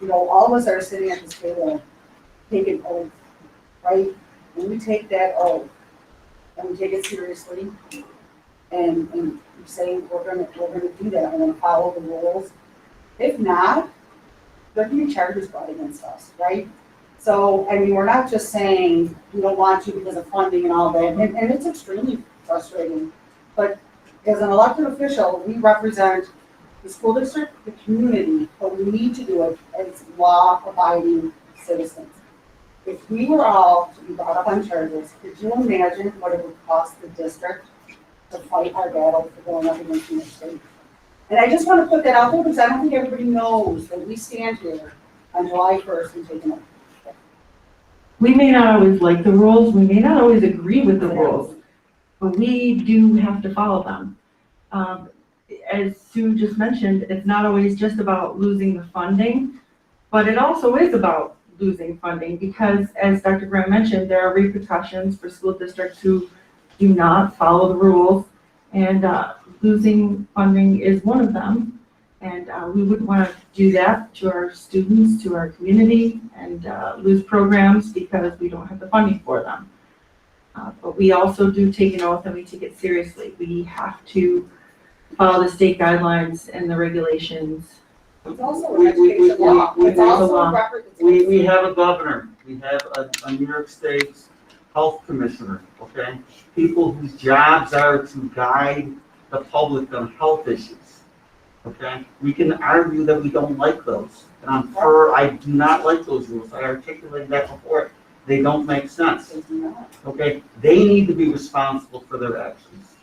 all of us are sitting at this table taking oath, right? When we take that oath and we take it seriously and say we're gonna do that, we're gonna follow the rules. If not, there can be charges brought against us, right? So, we're not just saying we don't want to because of funding and all that, and it's extremely frustrating, but as an elected official, we represent the school district, the community, but we need to do it as law-abiding citizens. If we were all to be brought up on charges, could you imagine what it would cost the district to fight our battle for going up against New York State? And I just want to put that out there because I don't think everybody knows that we stand here on July 1st and take an oath. We may not always like the rules, we may not always agree with the rules, but we do have to follow them. As Sue just mentioned, it's not always just about losing the funding, but it also is about losing funding because, as Dr. Graham mentioned, there are repercussions for school districts who do not follow the rules, and losing funding is one of them. And we wouldn't want to do that to our students, to our community, and lose programs because we don't have the funding for them. But we also do take an oath and we take it seriously. We have to follow the state guidelines and the regulations. It's also We- an education law. It's also a record. We have a governor, we have a New York State health commissioner, okay? People whose jobs are to guide the public on health issues, okay? We can argue that we don't like those, and I do not like those rules, I articulated that before. They don't make sense, okay? They need to be responsible for their actions,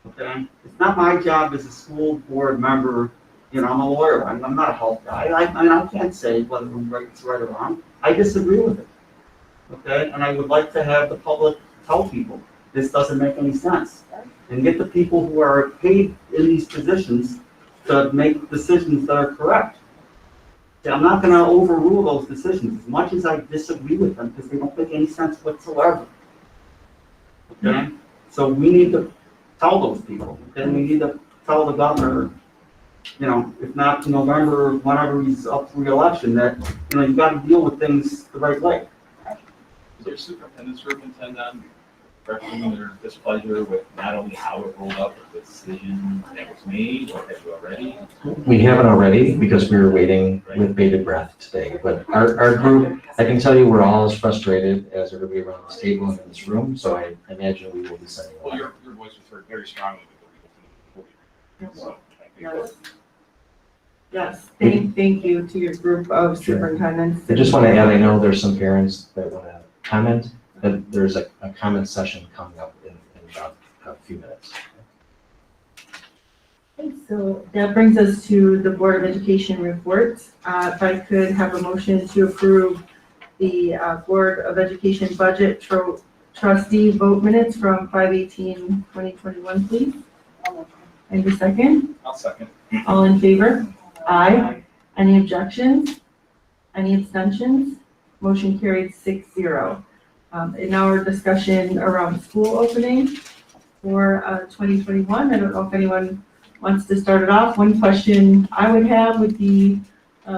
okay? It's not my job as a school board member. You know, I'm a lawyer, I'm not a health guy, I can't say whether it's right or wrong, I disagree with it, okay? And I would like to have the public tell people, this doesn't make any sense. And get the people who are paid in these positions to make decisions that are correct. See, I'm not gonna overrule those decisions, as much as I disagree with them, because they don't make any sense whatsoever. Okay, so we need to tell those people, and we need to tell the governor, you know, if not in November, whenever he's up for re-election, that, you know, you gotta deal with things the right way. Is there superintendent's group intend on expressing their displeasure with not only how it rolled up, but the decision that was made, or have you already? We haven't already because we were waiting with bated breath today, but our group, I can tell you, we're all as frustrated as everybody around this table and in this room, so I imagine we will be sending. Well, your voice was heard very strongly with the legal community. So, I think Yes, thank you to your group of superintendents. I just want to add, I know there's some parents that want to comment, but there's a comment session coming up in about a few minutes. Okay, so that brings us to the Board of Education reports. If I could have a motion to approve the Board of Education budget trustee vote minutes from 5/18/2021, please. And a second? I'll second. All in favor? Aye. Any objections? Any abstentions? Motion carried 6-0. In our discussion around school opening for 2021, I don't know if anyone wants to start it off. One question I would have would be,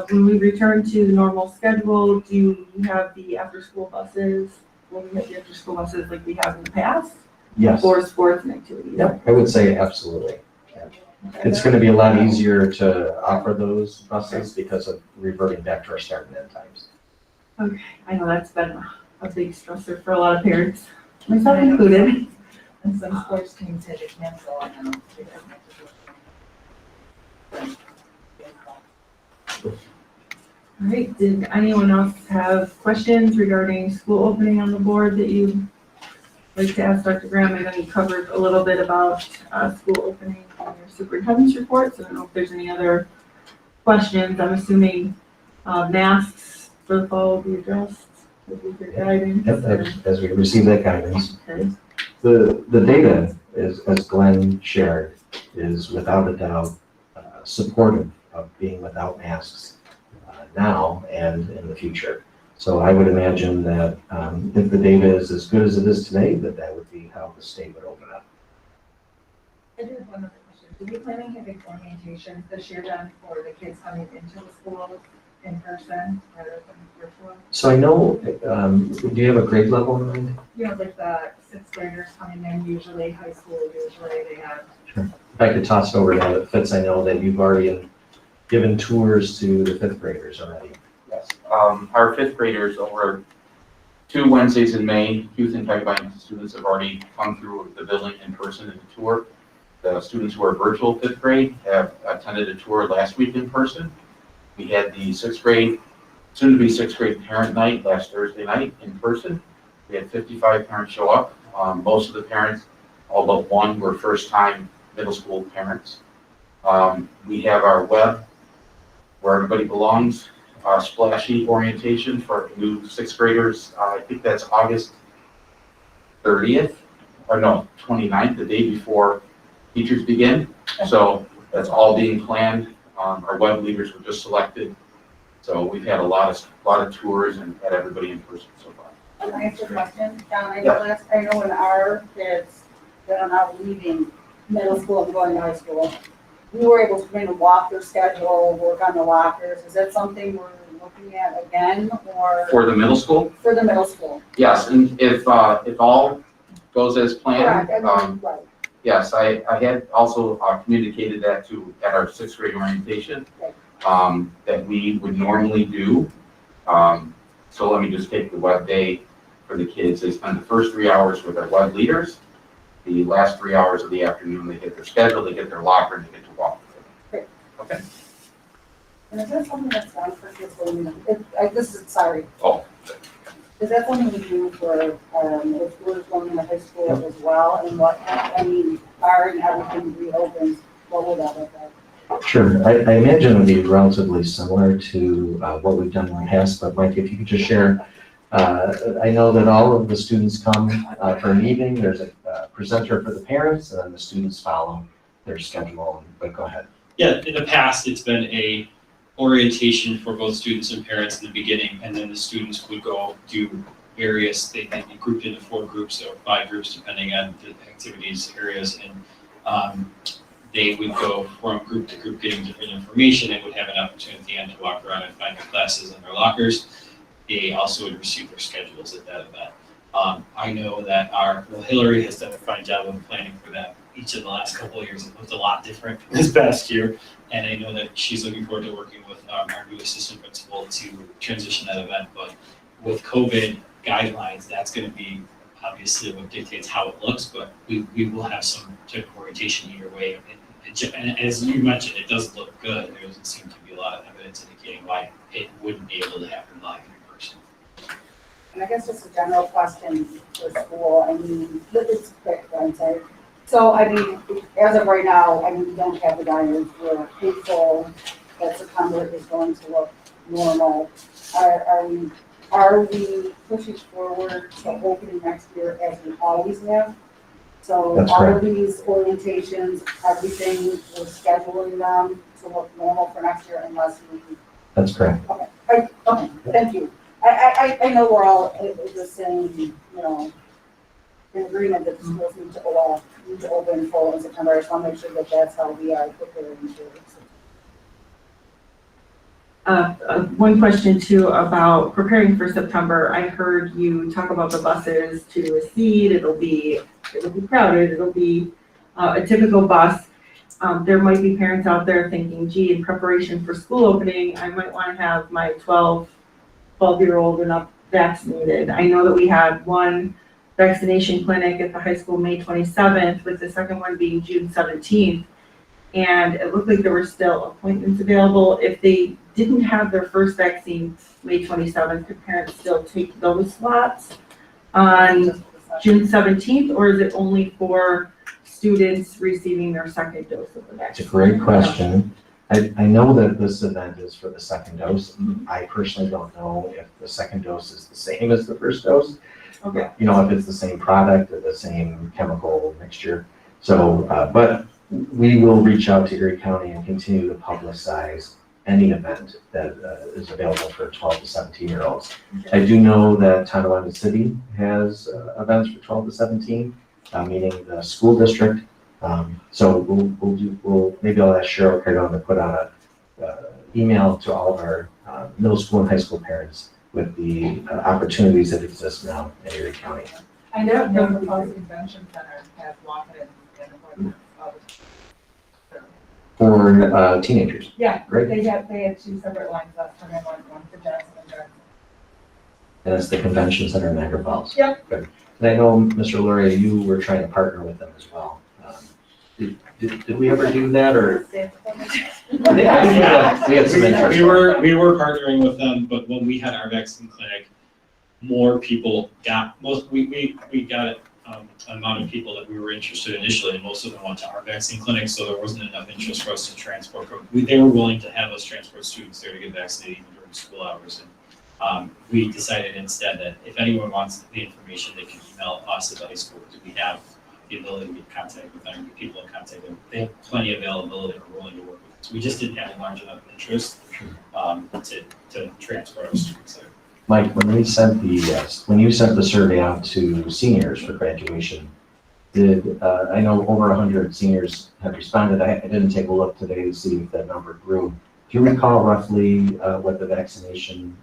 when we return to the normal schedule, do we have the after-school buses? Will we have the after-school buses like we have in the past? Yes. For sports and activities? Yeah, I would say absolutely. It's going to be a lot easier to offer those buses because of reverting back to our start and end times. Okay, I know that's been a big stressor for a lot of parents, myself included. And some sports teams had to cancel on them. All right, did anyone else have questions regarding school opening on the board that you'd like to ask Dr. Graham? I know you covered a little bit about school opening in your superintendent's report, so I don't know if there's any other questions. I'm assuming masks for the fall will be addressed with your guidance. Yep, as we receive that guidance. Okay. The data is, as Glenn shared, is without a doubt supportive of being without masks now and in the future. So I would imagine that if the data is as good as it is today, that would be how the state would open up. I do have one other question. Do we plan on having orientations this year then for the kids coming into the schools in person rather than virtual? So I know, do you have a grade level in mind? You know, like the sixth graders coming in usually, high school usually, they have. Sure. If I could toss it over now that Fitz, I know that you've already given tours to the fifth graders already. Yes, our fifth graders over 2 Wednesdays in May, youth and tech guidance students have already come through the building in person and the tour. The students who are virtual fifth grade have attended a tour last week in person. We had the sixth grade, soon to be sixth grade parent night last Thursday night in person. We had 55 parents show up. Most of the parents, all but one, were first time middle school parents. We have our web where everybody belongs, splashy orientation for new sixth graders. I think that's August 30th, or no, 29th, the day before teachers begin. So that's all being planned. Our web leaders were just selected. So we've had a lot of tours and had everybody in person so far. Can I ask a question? John, I know when our kids that are now leaving middle school and going to high school, we were able to kind of walk their schedule, work on the lockers. Is that something we're looking at again, or? For the middle school? For the middle school. Yes, and if all goes as planned, Correct, I mean, right. yes, I had also communicated that at our sixth grade orientation, that we would normally do. So let me just take the web day for the kids. They spend the first 3 hours with our web leaders. The last 3 hours of the afternoon, they get their schedule, they get their locker, and they get to walk. Great. Okay. And is that something that's done for kids when, sorry. Oh. Is that something we do for, if we're going into high school as well? And what, I mean, barring everything reopens, what would that look like? Sure. I imagine it would be relatively similar to what we've done in the past, but Mike, if you could just share, I know that all of the students come for an evening. There's a presenter for the parents, and then the students follow their schedule. But go ahead. Yeah, in the past, it's been a orientation for both students and parents in the beginning, and then the students would go do various, they'd be grouped into 4 groups or 5 groups, depending on the activities areas, and they would go from group to group getting different information and would have an opportunity at the end to walk around and find their classes in their lockers. They also would receive their schedules at that event. I know that Hillary has done a fine job of planning for that. Each of the last couple of years, it looked a lot different this past year. And I know that she's looking forward to working with our new assistant principal to transition that event. But with COVID guidelines, that's going to be obviously what dictates how it looks. But we will have some type of orientation either way. And as you mentioned, it does look good. There doesn't seem to be a lot of evidence indicating why it wouldn't be able to happen live in person. And I guess just a general question for school. I mean, it's quick, right? So, I mean, as of right now, I mean, we don't have the guidance. We're hopeful that September is going to look normal. Are we pushing forward to opening next year as we always have? So That's all correct. of these orientations, everything, we're scheduling them to look normal for next year unless we. That's correct. Okay, thank you. I know we're all the same, you know, in agreement that the schools need to open full in September. I just want to make sure that that's how we are preparing to. One question too about preparing for September. I heard you talk about the buses to a seat. It'll be crowded. It'll be a typical bus. There might be parents out there thinking, gee, in preparation for school opening, I might want to have my 12-year-old and up vaccinated. I know that we had one vaccination clinic at the high school May 27th, with the second one being June 17th. And it looked like there were still appointments available. If they didn't have their first vaccine May 27th, could parents still take those slots on June 17th, or is it only for students receiving their second dose of the vaccine? It's a great question. I know that this event is for the second dose. I personally don't know if the second dose is the same as the first dose. Okay. You know, if it's the same product or the same chemical mixture. So, but we will reach out to Erie County and continue to publicize any event that is available for 12 to 17-year-olds. I do know that Tonawanda City has events for 12 to 17, meaning the school district. So we'll maybe I'll ask Cheryl Cardone to put out a email to all of our middle school and high school parents with the opportunities that exist now in Erie County. I know the Policy Convention Center has walk-ins and appointments all the time. For teenagers. Yeah, Great. they had 2 separate lines last time, and one for Jackson and Jackson. And it's the convention center in Niagara Falls. Yep. Good. And I know, Mr. Lurie, you were trying to partner with them as well. Did we ever do that, or? Yeah, We had some interest. we were partnering with them, but when we had our vaccine clinic, more people got, we got an amount of people that we were interested initially, and most of them went to our vaccine clinic, so there wasn't enough interest for us to transport. They were willing to have us transport students there to get vaccinated even during school hours. And we decided instead that if anyone wants the information, they can email us at the high school, because we have the ability to get in contact with them, get people in contact with them. They have plenty of availability and are willing to work with us. We just didn't have a large enough interest to transport our students there. Mike, when you sent the survey out to seniors for graduation, I know over 100 seniors have responded. I didn't take a look today to see if that number grew. Do you recall roughly what the vaccination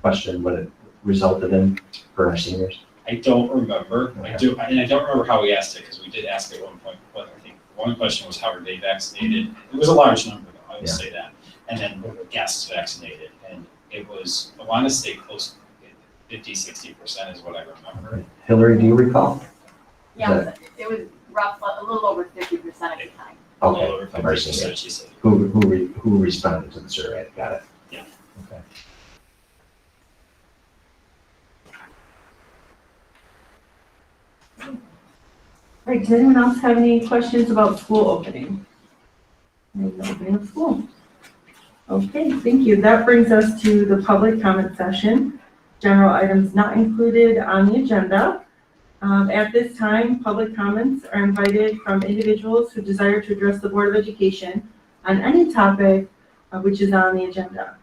question, what it resulted in for our seniors? I don't remember. Okay. I don't remember how we asked it, because we did ask at one point, but I think one question was how are they vaccinated? It was a large number, though, I would say that. And then were the guests vaccinated? And it was, I want to say close to 50-60% is what I remember. Hillary, do you recall? Yeah, it was a little over 50% at the time. A little over Okay, of our 50%, seniors. she said. Who responded to the survey? Got it. Yeah. Okay. Right, does anyone else have any questions about school opening? The opening of school. Okay, thank you. That brings us to the public comment session. General items not included on the agenda. At this time, public comments are invited from individuals who desire to address the Board of Education on any topic which is on the agenda.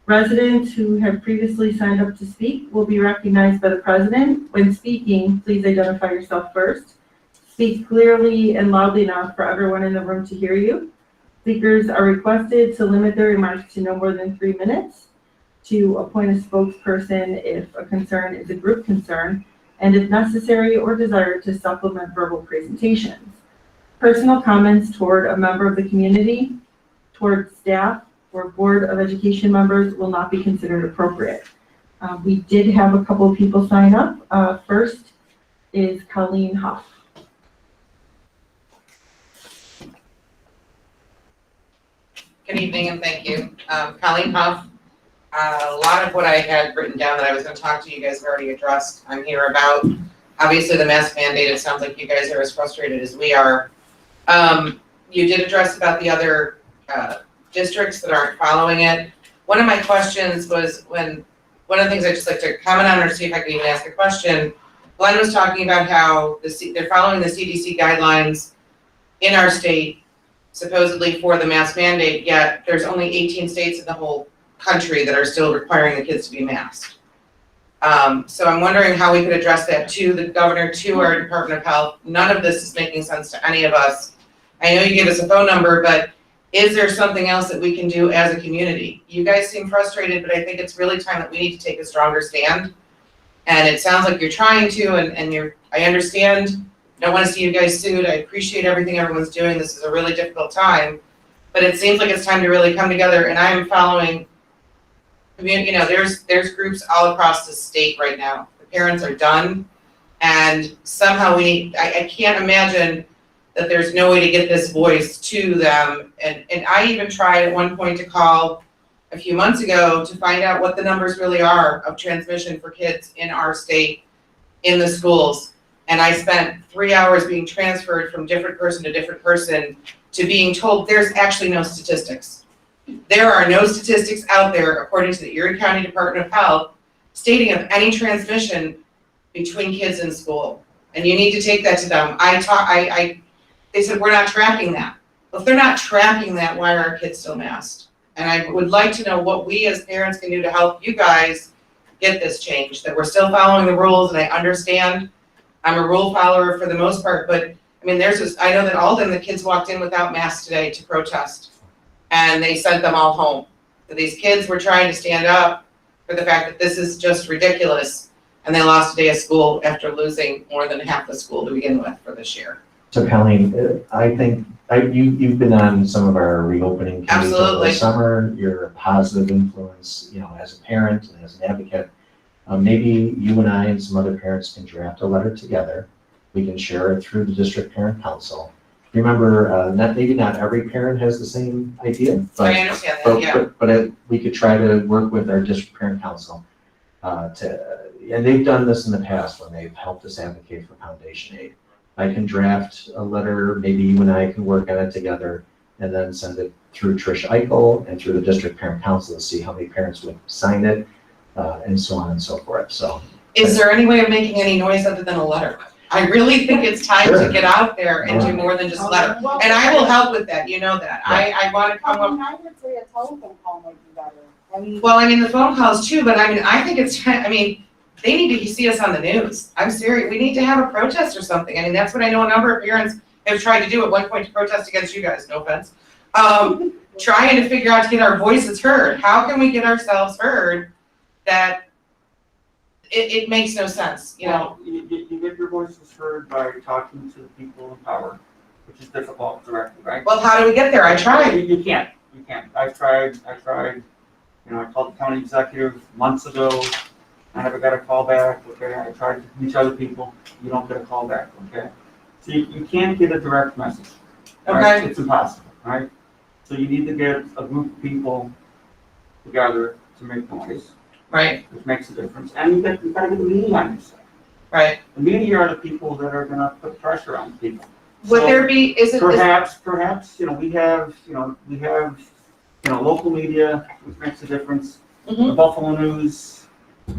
Residents who have previously signed up to speak will be recognized by the president. When speaking, please identify yourself first. Speak clearly and loudly enough for everyone in the room to hear you. Speakers are requested to limit their remarks to no more than 3 minutes, to appoint a spokesperson if a concern is a group concern, and if necessary or desired to supplement verbal presentations. Personal comments toward a member of the community, toward staff, or Board of Education members will not be considered appropriate. We did have a couple of people sign up. First is Colleen Huff. Good evening and thank you. Colleen Huff. A lot of what I had written down that I was going to talk to you guys have already addressed. I'm here about, obviously, the mask mandate. It sounds like you guys are as frustrated as we are. You did address about the other districts that aren't following it. One of my questions was one of the things I'd just like to comment on or see if I can even ask a question. Glenn was talking about how they're following the CDC guidelines in our state, supposedly for the mask mandate, yet there's only 18 states in the whole country that are still requiring the kids to be masked. So I'm wondering how we could address that to the governor, to our Department of Health. None of this is making sense to any of us. I know you gave us a phone number, but is there something else that we can do as a community? You guys seem frustrated, but I think it's really time that we need to take a stronger stand. And it sounds like you're trying to, and I understand, don't want to see you guys sued. I appreciate everything everyone's doing. This is a really difficult time, but it seems like it's time to really come together. And I am following, there's groups all across the state right now. The parents are done, and somehow I can't imagine that there's no way to get this voice to them. And I even tried at one point to call a few months ago to find out what the numbers really are of transmission for kids in our state in the schools. And I spent 3 hours being transferred from different person to different person to being told there's actually no statistics. There are no statistics out there, according to the Erie County Department of Health, stating of any transmission between kids in school. And you need to take that to them. They said, we're not tracking that. Well, if they're not tracking that, why are our kids still masked? And I would like to know what we as parents can do to help you guys get this change, that we're still following the rules. And I understand I'm a rule follower for the most part, but I mean, I know that Alden, the kids walked in without masks today to protest, and they sent them all home. So these kids were trying to stand up for the fact that this is just ridiculous, and they lost a day of school after losing more than half the school to begin with for this year. So Colleen, I think you've been on some of our reopening committees over the summer. You're a positive influence, as a parent and as an advocate. Maybe you and I and some other parents can draft a letter together. We can share it through the district parent council remember, maybe not every parent has the same idea, but I understand that, yeah. But we could try to work with our district parent council, and they've done this in the past when they've helped us advocate for foundation aid. I can draft a letter, maybe you and I can work on it together, and then send it through Trish Eichel and through the district parent council to see how many parents would sign it, and so on and so forth, so. Is there any way of making any noise other than a letter? I really think it's time to Sure. get out there and do more than just a letter. And I will help with that, you know that. I want to come up. I would say a telephone call might be better. I mean. Well, I mean, the phone calls too, but I mean, I think it's, I mean, they need to see us on the news. I'm serious. We need to have a protest or something. I mean, that's what I know a number of parents have tried to do at one point to protest against you guys, no offense. Trying to figure out to get our voices heard. How can we get ourselves heard that it makes no sense, you know? Well, you get your voices heard by talking to the people in power, which is difficult directly, right? Well, how do we get there? I tried. You can't. I tried, you know, I called the county executive months ago, I never got a call back, okay? I tried to reach other people, you don't get a call back, okay? So you can't get a direct message, right? Okay. It's impossible, right? So you need to get a group of people together to make noise. Right. Which makes a difference, and you gotta get the media on your side. Right. The media are the people that are gonna put pressure on people. Would So there be, perhaps, you know, we have local media, which makes a difference. The Buffalo News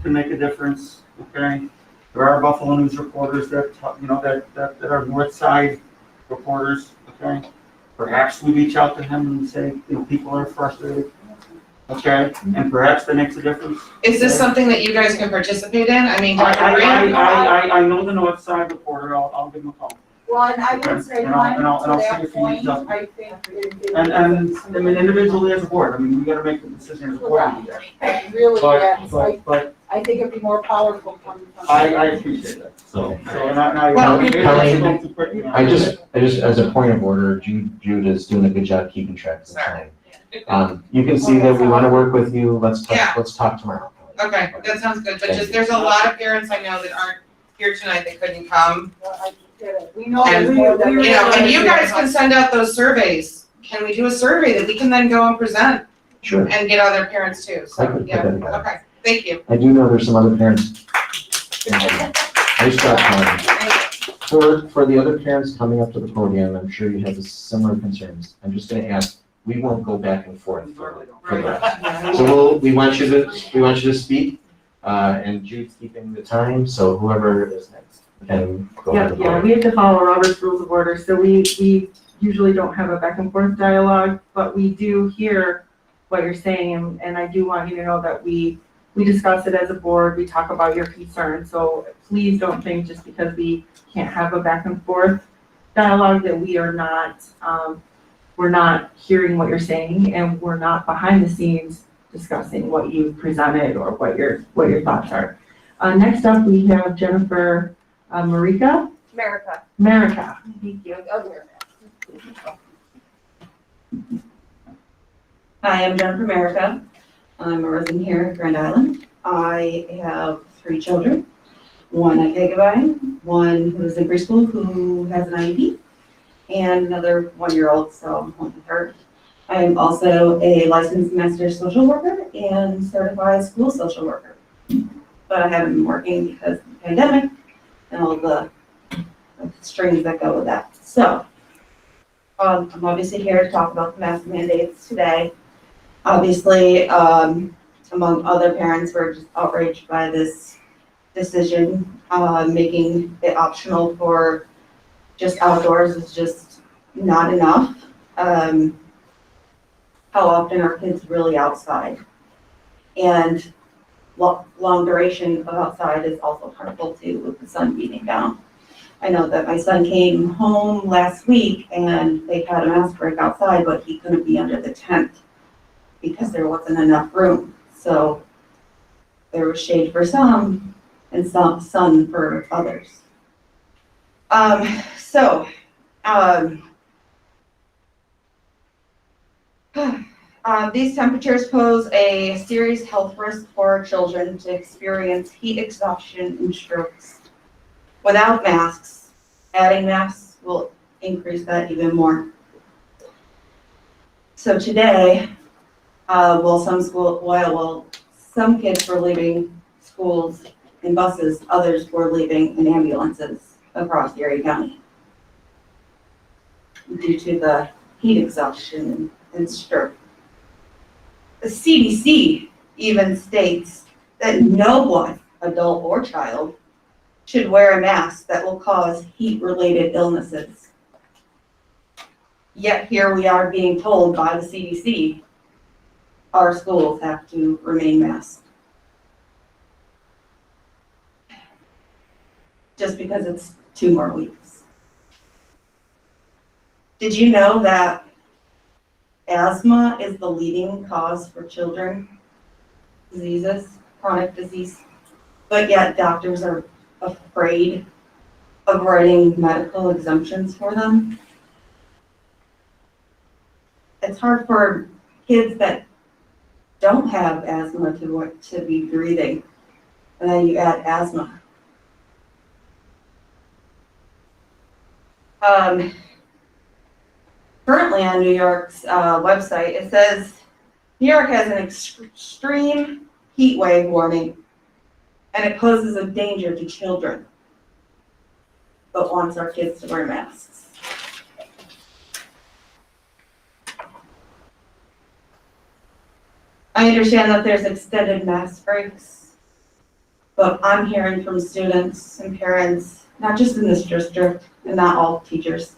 can make a difference, okay? There are Buffalo News reporters that, you know, that are north side reporters, okay? Perhaps we reach out to them and say, you know, people are frustrated, okay? And perhaps that makes a difference. Is this okay? something that you guys can participate in? I mean, Dr. Graham? I know the north side reporter, I'll give him a call. Well, and I would say, Mike, And I'll to see that if he needs point, help. I think it. And, I mean, individually as a board, I mean, we gotta make the decision as a board to do that. Really, yes, But I think it'd be more powerful coming from. I appreciate that, so now. Colleen, I just, as a point of order, Jude is doing a good job keeping track of the time. You can see that we wanna work with you, let's talk tomorrow. Okay, that sounds good, but just, there's a lot of parents I know that aren't here tonight that couldn't come. We know. And, there's you more than- know, and you guys can send out those surveys. Can we do a survey that we can then go and present? Sure. And get other parents too, I so, could put yeah, that together. okay, thank you. I do know there's some other parents. Nice job, Colleen. For the other parents coming up to the podium, I'm sure you have the similar concerns. I'm just gonna ask, we won't go back and forth for that. So we want you to speak, and Jude's keeping the time, so whoever is next can go ahead. Yeah, we have to follow Robert's Rules of Order, so we usually don't have a back and forth dialogue, but we do hear what you're saying, and I do want you to know that we discuss it as a board, we talk about your concerns, so please don't think just because we can't have a back and forth dialogue that we are not, we're not hearing what you're saying, and we're not behind the scenes discussing what you presented or what your thoughts are. Next up, we have Jennifer Marika. Marika. Thank you. Hi, I'm Jennifer Marika. I'm a resident here in Grand Island. I have 3 children, one at Gigabine, one who's in preschool who has an IEP, and another 1-year-old, so I'm home with her. I am also a licensed master social worker and certified school social worker. But I haven't been working because of the pandemic and all the strings that go with that. So, I'm obviously here to talk about the mask mandates today. Obviously, among other parents, we're just outraged by this decision. Making it optional for just outdoors is just not enough. How often are kids really outside? And long duration of outside is also harmful too, with the sun beating down. I know that my son came home last week and they had a mask break outside, but he couldn't be under the tent because there wasn't enough room. So there was shade for some and some sun for others. These temperatures pose a serious health risk for children to experience heat exhaustion and strokes. Without masks, adding masks will increase that even more. So today, while some kids were leaving schools in buses, others were leaving in ambulances across Erie County due to the heat exhaustion and stroke. The CDC even states that no one, adult or child, should wear a mask that will cause heat-related illnesses. Yet here we are being told by the CDC, our schools have to remain masked. Just because it's 2 more weeks. Did you know that asthma is the leading cause for children diseases, chronic disease? But yet doctors are afraid of writing medical exemptions for them. It's hard for kids that don't have asthma to be breathing, and then you add asthma. Currently on New York's website, it says New York has an extreme heat wave warning, and it poses a danger to children, but wants our kids to wear masks. I understand that there's extended mask breaks, but I'm hearing from students and parents, not just in this district, and not all teachers,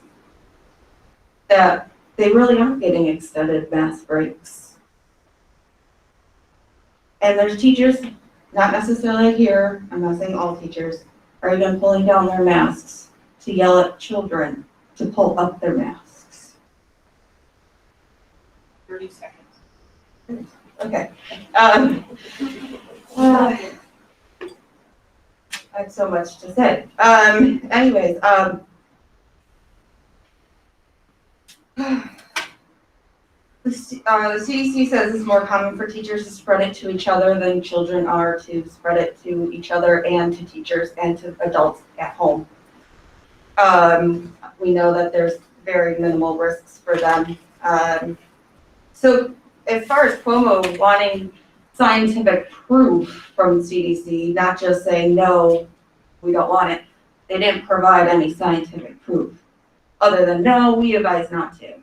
that they really aren't getting extended mask breaks. And there's teachers, not necessarily here, I'm not saying all teachers, are even pulling down their masks to yell at children to pull up their masks. 30 seconds. Okay. I have so much to say. Anyways, the CDC says it's more common for teachers to spread it to each other than children are to spread it to each other and to teachers and to adults at home. We know that there's very minimal risks for them. So as far as Cuomo wanting scientific proof from CDC, not just saying, no, we don't want it, they didn't provide any scientific proof other than, no, we advise not to.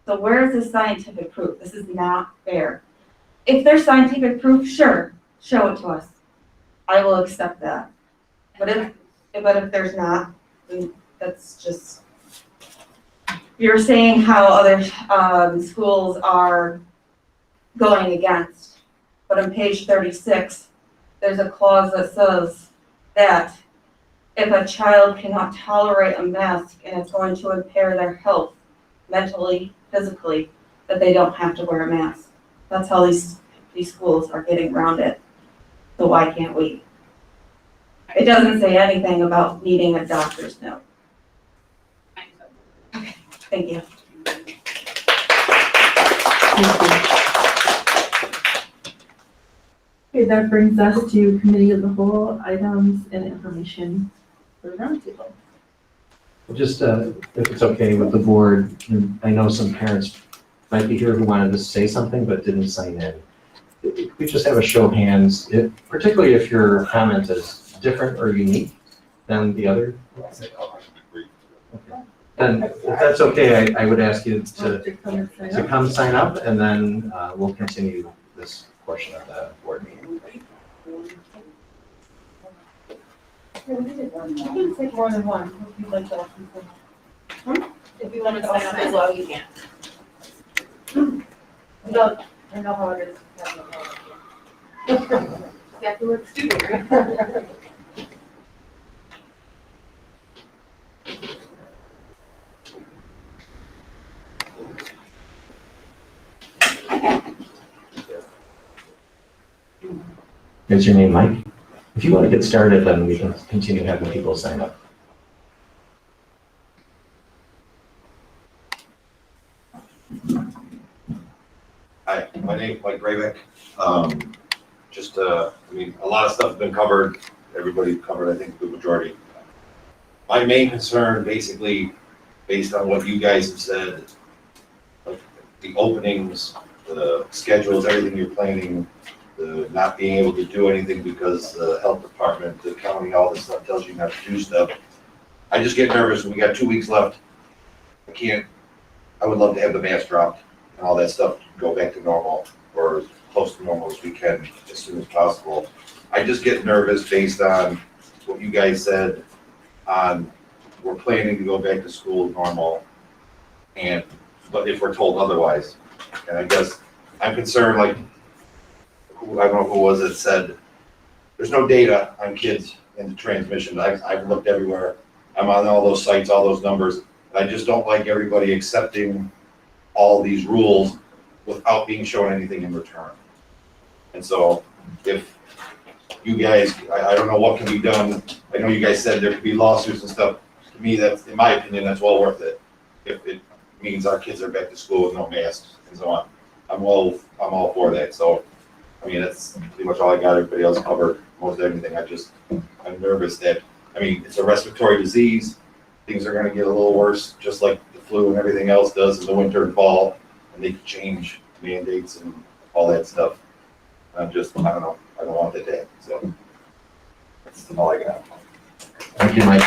So where is the scientific proof? This is not fair. If there's scientific proof, sure, show it to us. I will accept that. But if there's not, then that's just, you're saying how other schools are going against. But on page 36, there's a clause that says that if a child cannot tolerate a mask and it's going to impair their health, mentally, physically, that they don't have to wear a mask. That's how these schools are getting around it. So why can't we? It doesn't say anything about needing a doctor's note. Okay, thank you. Okay, that brings us to committee of the whole items and information for the roundtable. Just, if it's okay with the board, and I know some parents might be here who wanted to say something but didn't sign in. If we just have a show of hands, particularly if your comment is different or unique than the other. Okay. Then, if that's okay, I would ask you to come sign up, and then we'll continue this portion of the board meeting. You can take more than one if you'd like to. If you want to sign up as well, you can. You don't, I know how it is. You have to look stupid. Is your name Mike? If you want to get started, then we can continue having people sign up. Hi, my name's Mike Graybeck. A lot of stuff has been covered. Everybody covered, I think, the majority. My main concern, basically, based on what you guys have said, like the openings, the schedules, everything you're planning, the not being able to do anything because the health department, the county, all this stuff tells you not to do stuff. I just get nervous when we got 2 weeks left. I would love to have the mask dropped and all that stuff go back to normal or as close to normal as we can as soon as possible. I just get nervous based on what you guys said on we're planning to go back to school normal but if we're told otherwise. And I guess I'm concerned, like, I don't know who it was that said, there's no data on kids and the transmission. I've looked everywhere. I'm on all those sites, all those numbers. I just don't like everybody accepting all these rules without being shown anything in return. And so if you guys, I don't know what can be done. I know you guys said there could be lawsuits and stuff. To me, that's, in my opinion, that's well worth it. If it means our kids are back to school with no masks and so on. I'm all for that. So, I mean, that's pretty much all I got. Everybody else covered most everything. I'm nervous that, I mean, it's a respiratory disease. Things are gonna get a little worse, just like the flu and everything else does in the winter and fall, and they can change mandates and all that stuff. I don't know, I don't want that to happen, so that's all I got. Thank you, Mike.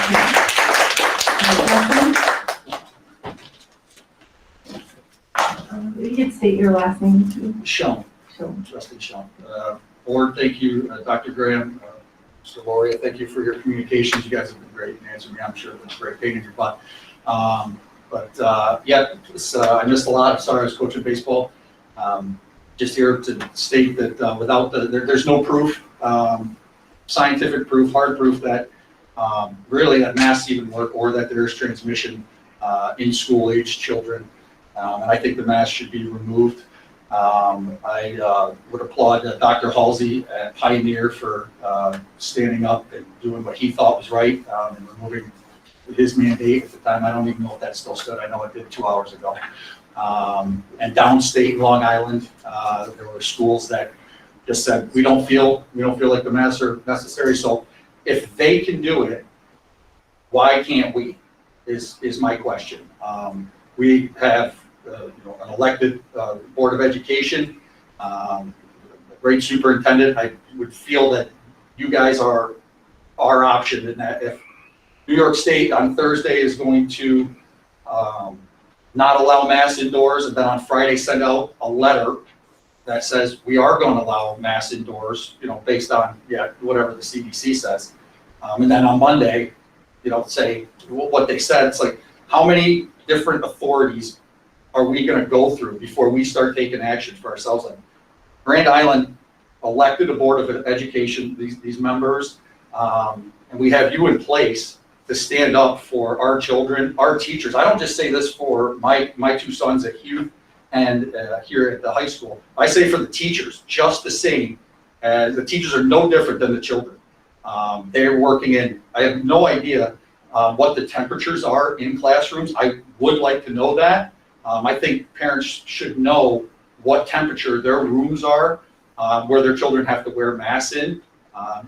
You could state your last name too. Sean, So, trustee Sean. Board, thank you, Dr. Graham, Mr. Lauria, thank you for your communications. You guys have been great in answering me. I'm sure it was a great pain in your butt. Yeah, I missed a lot. Sorry, I was coaching baseball. Just here to state that without there's no proof, scientific proof, hard proof that really that masks even work or that there is transmission in school-aged children. And I think the mask should be removed. I would applaud Dr. Halsey at Pioneer for standing up and doing what he thought was right and removing his mandate at the time. I don't even know if that still stood. I know it did 2 hours ago. And downstate in Long Island, there were schools that just said, we don't feel like the masks are necessary. So if they can do it, why can't we? Is my question. We have an elected Board of Education, a great superintendent. I would feel that you guys are our option in that if New York State on Thursday is going to not allow masks indoors, and then on Friday send out a letter that says we are going to allow masks indoors, based on whatever the CDC says, and then on Monday, say what they said. It's like, how many different authorities are we going to go through before we start taking action for ourselves? Like Grand Island elected a Board of Education, these members, and we have you in place to stand up for our children, our teachers. I don't just say this for my two sons at Hugh and here at the high school. I say for the teachers, just the same. The teachers are no different than the children. They're working in, I have no idea what the temperatures are in classrooms. I would like to know that. I think parents should know what temperature their rooms are, where their children have to wear masks in,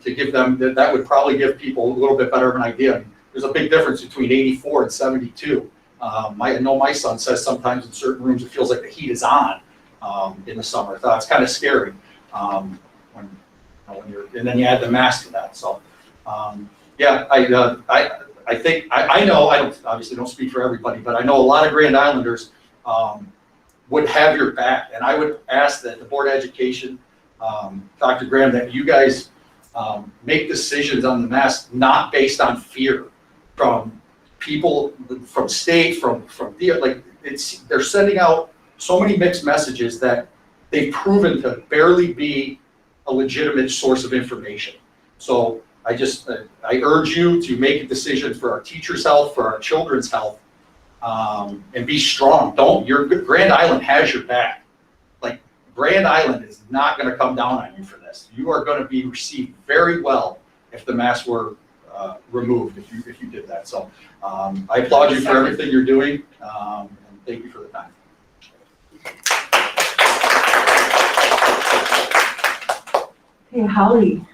to give them, that would probably give people a little bit better of an idea. There's a big difference between 84 and 72. I know my son says sometimes in certain rooms it feels like the heat is on in the summer. So it's kind of scary when you're, and then you add the mask to that. So I think, I know, I don't speak for everybody, but I know a lot of Grand Islanders would have your back. And I would ask that the Board of Education, Dr. Graham, that you guys make decisions on the mask, not based on fear from people, from state, they're sending out so many mixed messages that they've proven to barely be a legitimate source of information. So I urge you to make a decision for our teachers' health, for our children's health, and be strong. Grand Island has your back. Like, Grand Island is not going to come down on you for this. You are going to be received very well if the masks were removed, if you did that. So I applaud you for everything you're doing, and thank you for the time. Okay, Holly.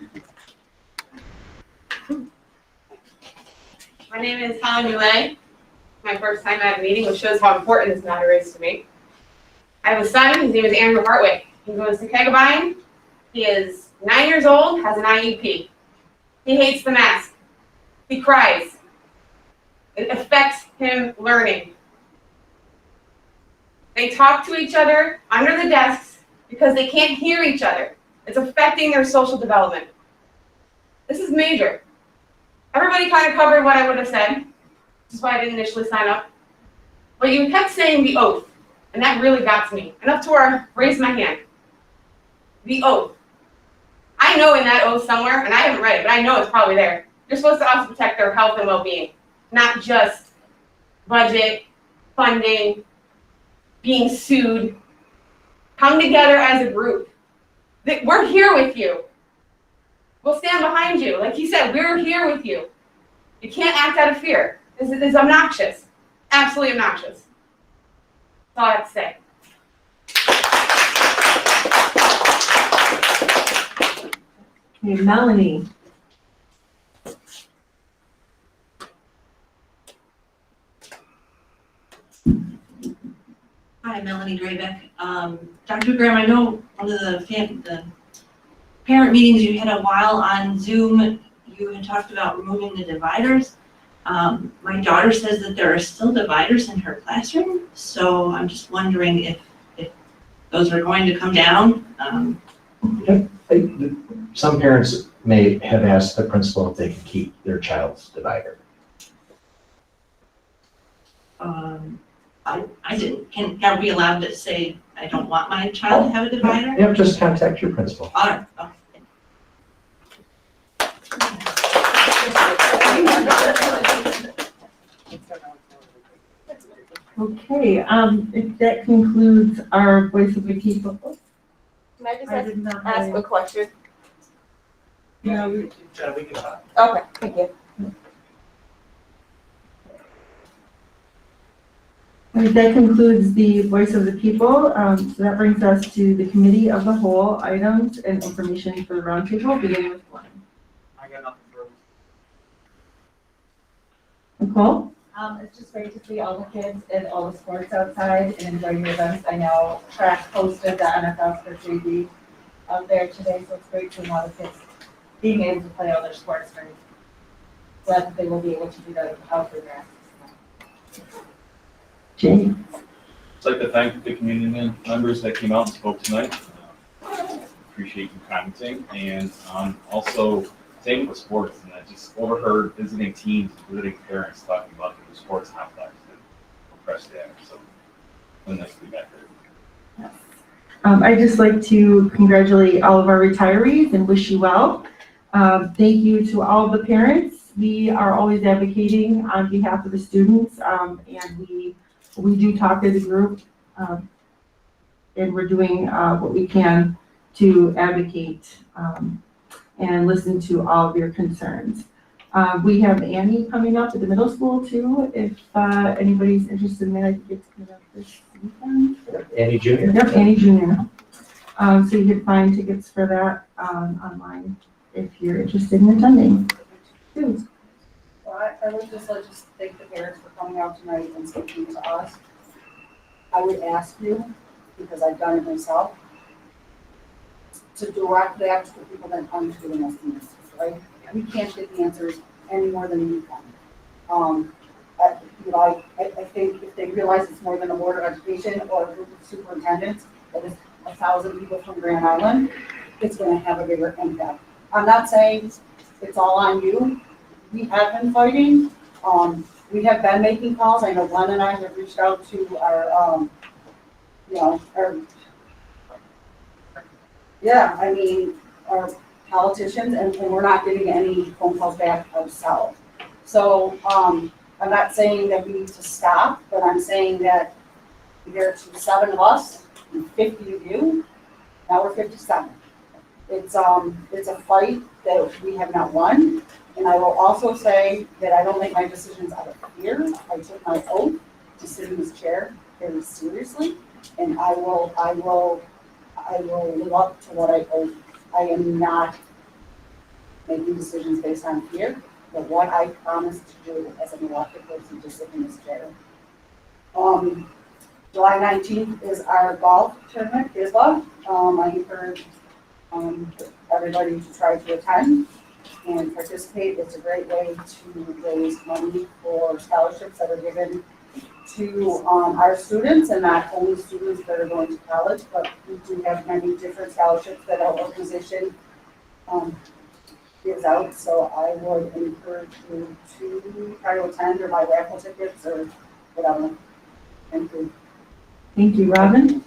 My name is Holly Mulay. my first time at a meeting, which shows how important this matter is to me. I have a son, his name is Andrew Hartwick. He goes to Kegabyne. He is 9 years old, has an IEP. He hates the mask. He cries. It affects him learning. They talk to each other under the desks because they can't hear each other. It's affecting their social development. This is major. Everybody kind of covered what I would have said. This is why I didn't initially sign up. But you kept saying the oath, and that really got to me. Enough to where I raised my hand. The oath. I know in that oath somewhere, and I haven't read it, but I know it's probably there. You're supposed to also protect their health and well-being, not just budget, funding, being sued. Come together as a group. We're here with you. We'll stand behind you. Like he said, we're here with you. You can't act out of fear. This is obnoxious. Absolutely obnoxious. That's all I have to say. Okay, Melanie. Hi, Melanie Draybeck. Dr. Graham, I know one of the parent meetings you had a while on Zoom, you had talked about removing the dividers. My daughter says that there are still dividers in her classroom, so I'm just wondering if those are going to come down. Some parents may have asked the principal if they can keep their child's divider. I didn't, are we allowed to say, I don't want my child to have a divider? Yep, just contact your principal. All right. Okay, if that concludes our Voice of the People. Can I just I did not ask know. a question? No, we can talk. Okay, thank you. That concludes the Voice of the People. So that brings us to the Committee of the Whole items and information for the roundtable, beginning with Glenn. I got nothing for Nicole? It's just great to see all the kids and all the sports outside and enjoying the events. I know track hosted the NFL for JV out there today, so it's great to see all the kids being able to play all their sports. Very glad that they will be able to do that without their masks. Jay? I'd like to thank the community members that came out and spoke tonight. Appreciate you commenting, and also same with sports. And I just overheard visiting teams, visiting parents talking about the sports complex and impressed there. So it's nice to be back there. I'd just like to congratulate all of our retirees and wish you well. Thank you to all of the parents. We are always advocating on behalf of the students, and we do talk as a group, and we're doing what we can to advocate and listen to all of your concerns. We have Annie coming up at the middle school too, if anybody's interested in that. I think it's coming up this weekend. Annie Junior? Yep, Annie Junior. So you can find tickets for that online if you're interested in attending. Sue? Well, I would just like to thank the parents for coming out tonight and speaking to us. I would ask you, because I've done it myself, to direct that to the people that come to the answers, right? We can't get the answers any more than you can. I think if they realize it's more than a board of education or a group of superintendents, that is 1,000 people from Grand Island, it's gonna have a bigger impact. I'm not saying it's all on you. We have been fighting. We have been making calls. I know Glenn and I have reached out to our, our politicians, and we're not getting any phone calls back ourselves. So, I'm not saying that we need to stop, but I'm saying that there's 7 of us and 50 of you, now we're 57. It's a fight that we have not won. And I will also say that I don't make my decisions out of fear. I took my oath to sit in this chair very seriously, and I will live up to what I oath. I am not making decisions based on fear. but what I promised to do as an elected person to sit in this chair. July 19th is our golf tournament, ISBA. I encourage everybody to try to attend and participate. It's a great way to raise money for scholarships that are given to our students, and not only students that are going to college, but we do have many different scholarships that our organization gives out. So I would encourage you to try to attend or buy raffle tickets or whatever. Thank you. Thank you, Robin.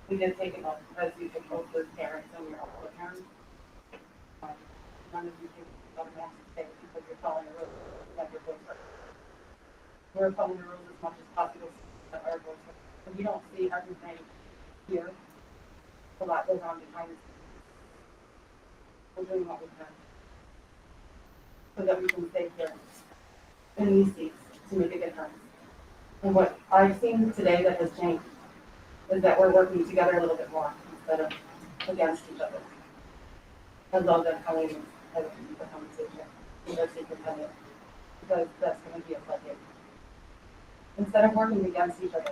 We did take it up as you can both with parents and your own parents. None of you can automatically take it because you're following the rules. That you're both right. We're following the rules as much as possible that are both right. And you don't see everything here. A lot goes on behind the scenes. We're doing what we can so that we can stay here in these seats to make a difference. And what I've seen today that has changed is that we're working together a little bit more instead of against each other. I love that Colleen has the conversation with our superintendent, because that's going to be a floodgate. Instead of working against each other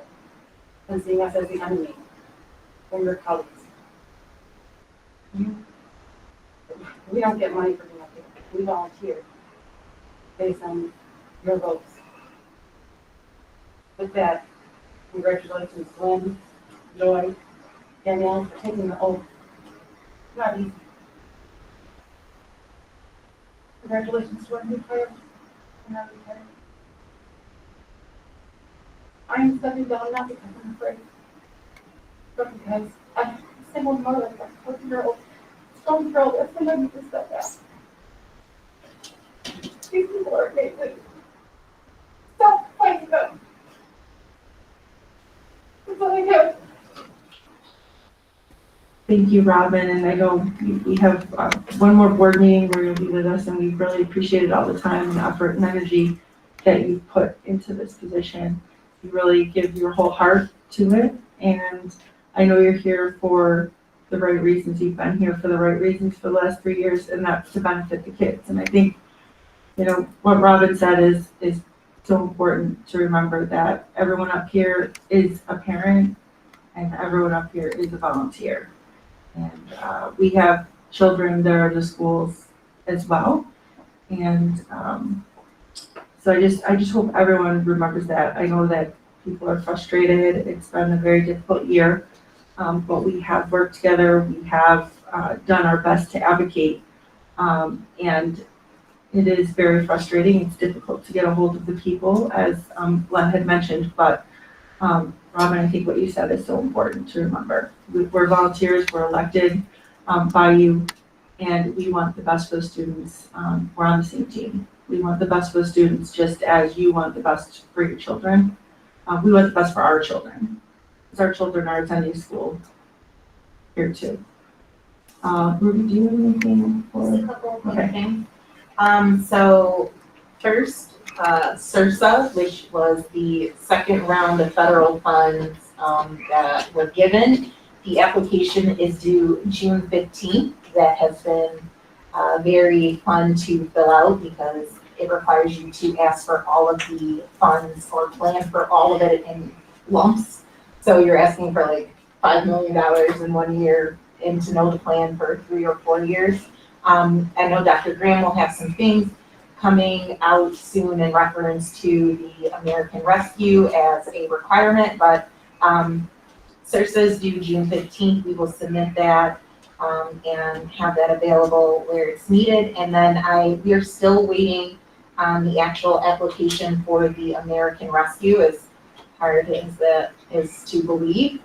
and seeing us as the enemy, we're your colleagues. We don't get money for being up here. We volunteer based on your votes. With that, congratulations, Lynn, Joy, Danielle, for taking the oath. Not easy. Congratulations to our new players. I am stepping down not because I'm afraid, but because I'm a single mother of a 14-year-old strong girl that somebody to step down. These people are amazing. Stop fighting them. That's all I have. Thank you, Robin, and I know we have one more board meeting where you'll be with us, and we've really appreciated all the time and effort and energy that you've put into this position. You really give your whole heart to it, and I know you're here for the right reasons. You've been here for the right reasons for the last 3 years, and that's to benefit the kids. And I think, you know, what Robin said is so important to remember, that everyone up here is a parent and everyone up here is a volunteer. And we have children that are in the schools as well. And so I just hope everyone remembers that. I know that people are frustrated. It's been a very difficult year, but we have worked together. We have done our best to advocate. And it is very frustrating. It's difficult to get a hold of the people, as Glenn had mentioned, but Robin, I think what you said is so important to remember. We're volunteers, we're elected by you, and we want the best for the students. We're on the same team. We want the best for the students just as you want the best for your children. We want the best for our children, because our children are attending school here too. Ruby, do you have anything for? Just a couple of quick things. So first, CIRSA, which was the second round of federal funds that were given. The application is due June 15th. That has been very fun to fill out because it requires you to ask for all of the funds or plan for all of it in lumps. So you're asking for like $5 million in 1 year and to know the plan for 3 or 4 years. I know Dr. Graham will have some things coming out soon in reference to the American Rescue as a requirement, but CIRSA is due June 15th. We will submit that and have that available where it's needed. And then we are still waiting on the actual application for the American Rescue, as hard as that is to believe.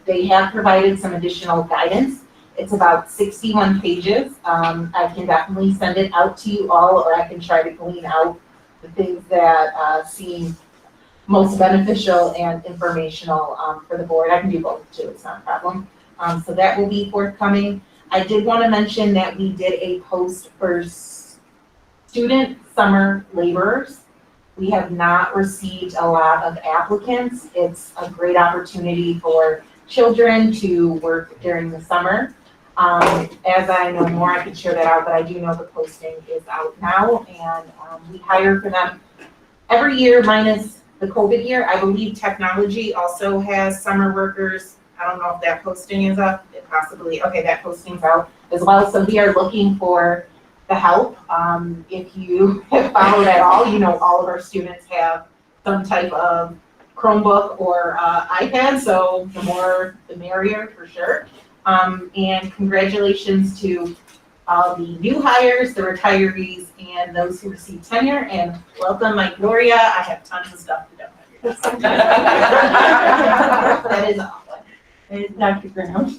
They have provided some additional guidance. It's about 61 pages. I can definitely send it out to you all, or I can try to glean out the things that seem most beneficial and informational for the board. I can do both too, it's not a problem. So that will be forthcoming. I did want to mention that we did a post for student summer laborers. We have not received a lot of applicants. It's a great opportunity for children to work during the summer. As I know more, I can share that out, but I do know the posting is out now, and we hire for them every year minus the COVID year. I believe technology also has summer workers. I don't know if that posting is up, it possibly, okay, that posting's out as well. So we are looking for the help. If you have followed at all, you know all of our students have some type of Chromebook or iPad, so the more the merrier for sure. And congratulations to all the new hires, the retirees, and those who receive tenure, and welcome, Mike Gloria. I have tons of stuff to do. That is all. And Dr. Graham.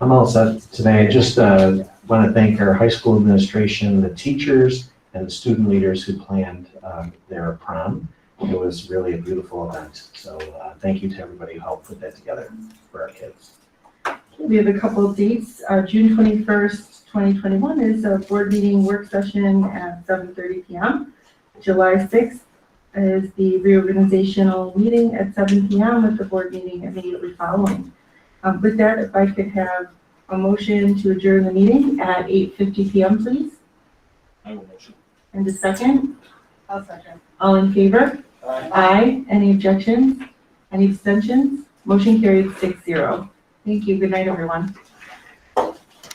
I'm all set today. Just want to thank our high school administration, the teachers, and the student leaders who planned their prom. It was really a beautiful event. So thank you to everybody who helped put that together for our kids. We have a couple of dates. June 21st, 2021 is a board meeting work session at 7:30 p.m. July 6th is the reorganizational meeting at 7 p.m. with the board meeting immediately following. With that, if I could have a motion to adjourn the meeting at 8:50 p.m., please. I will motion. And a second. I'll second. All in favor? Aye. Any objections? Any abstentions? Motion carried 6-0. Thank you. Good night, everyone.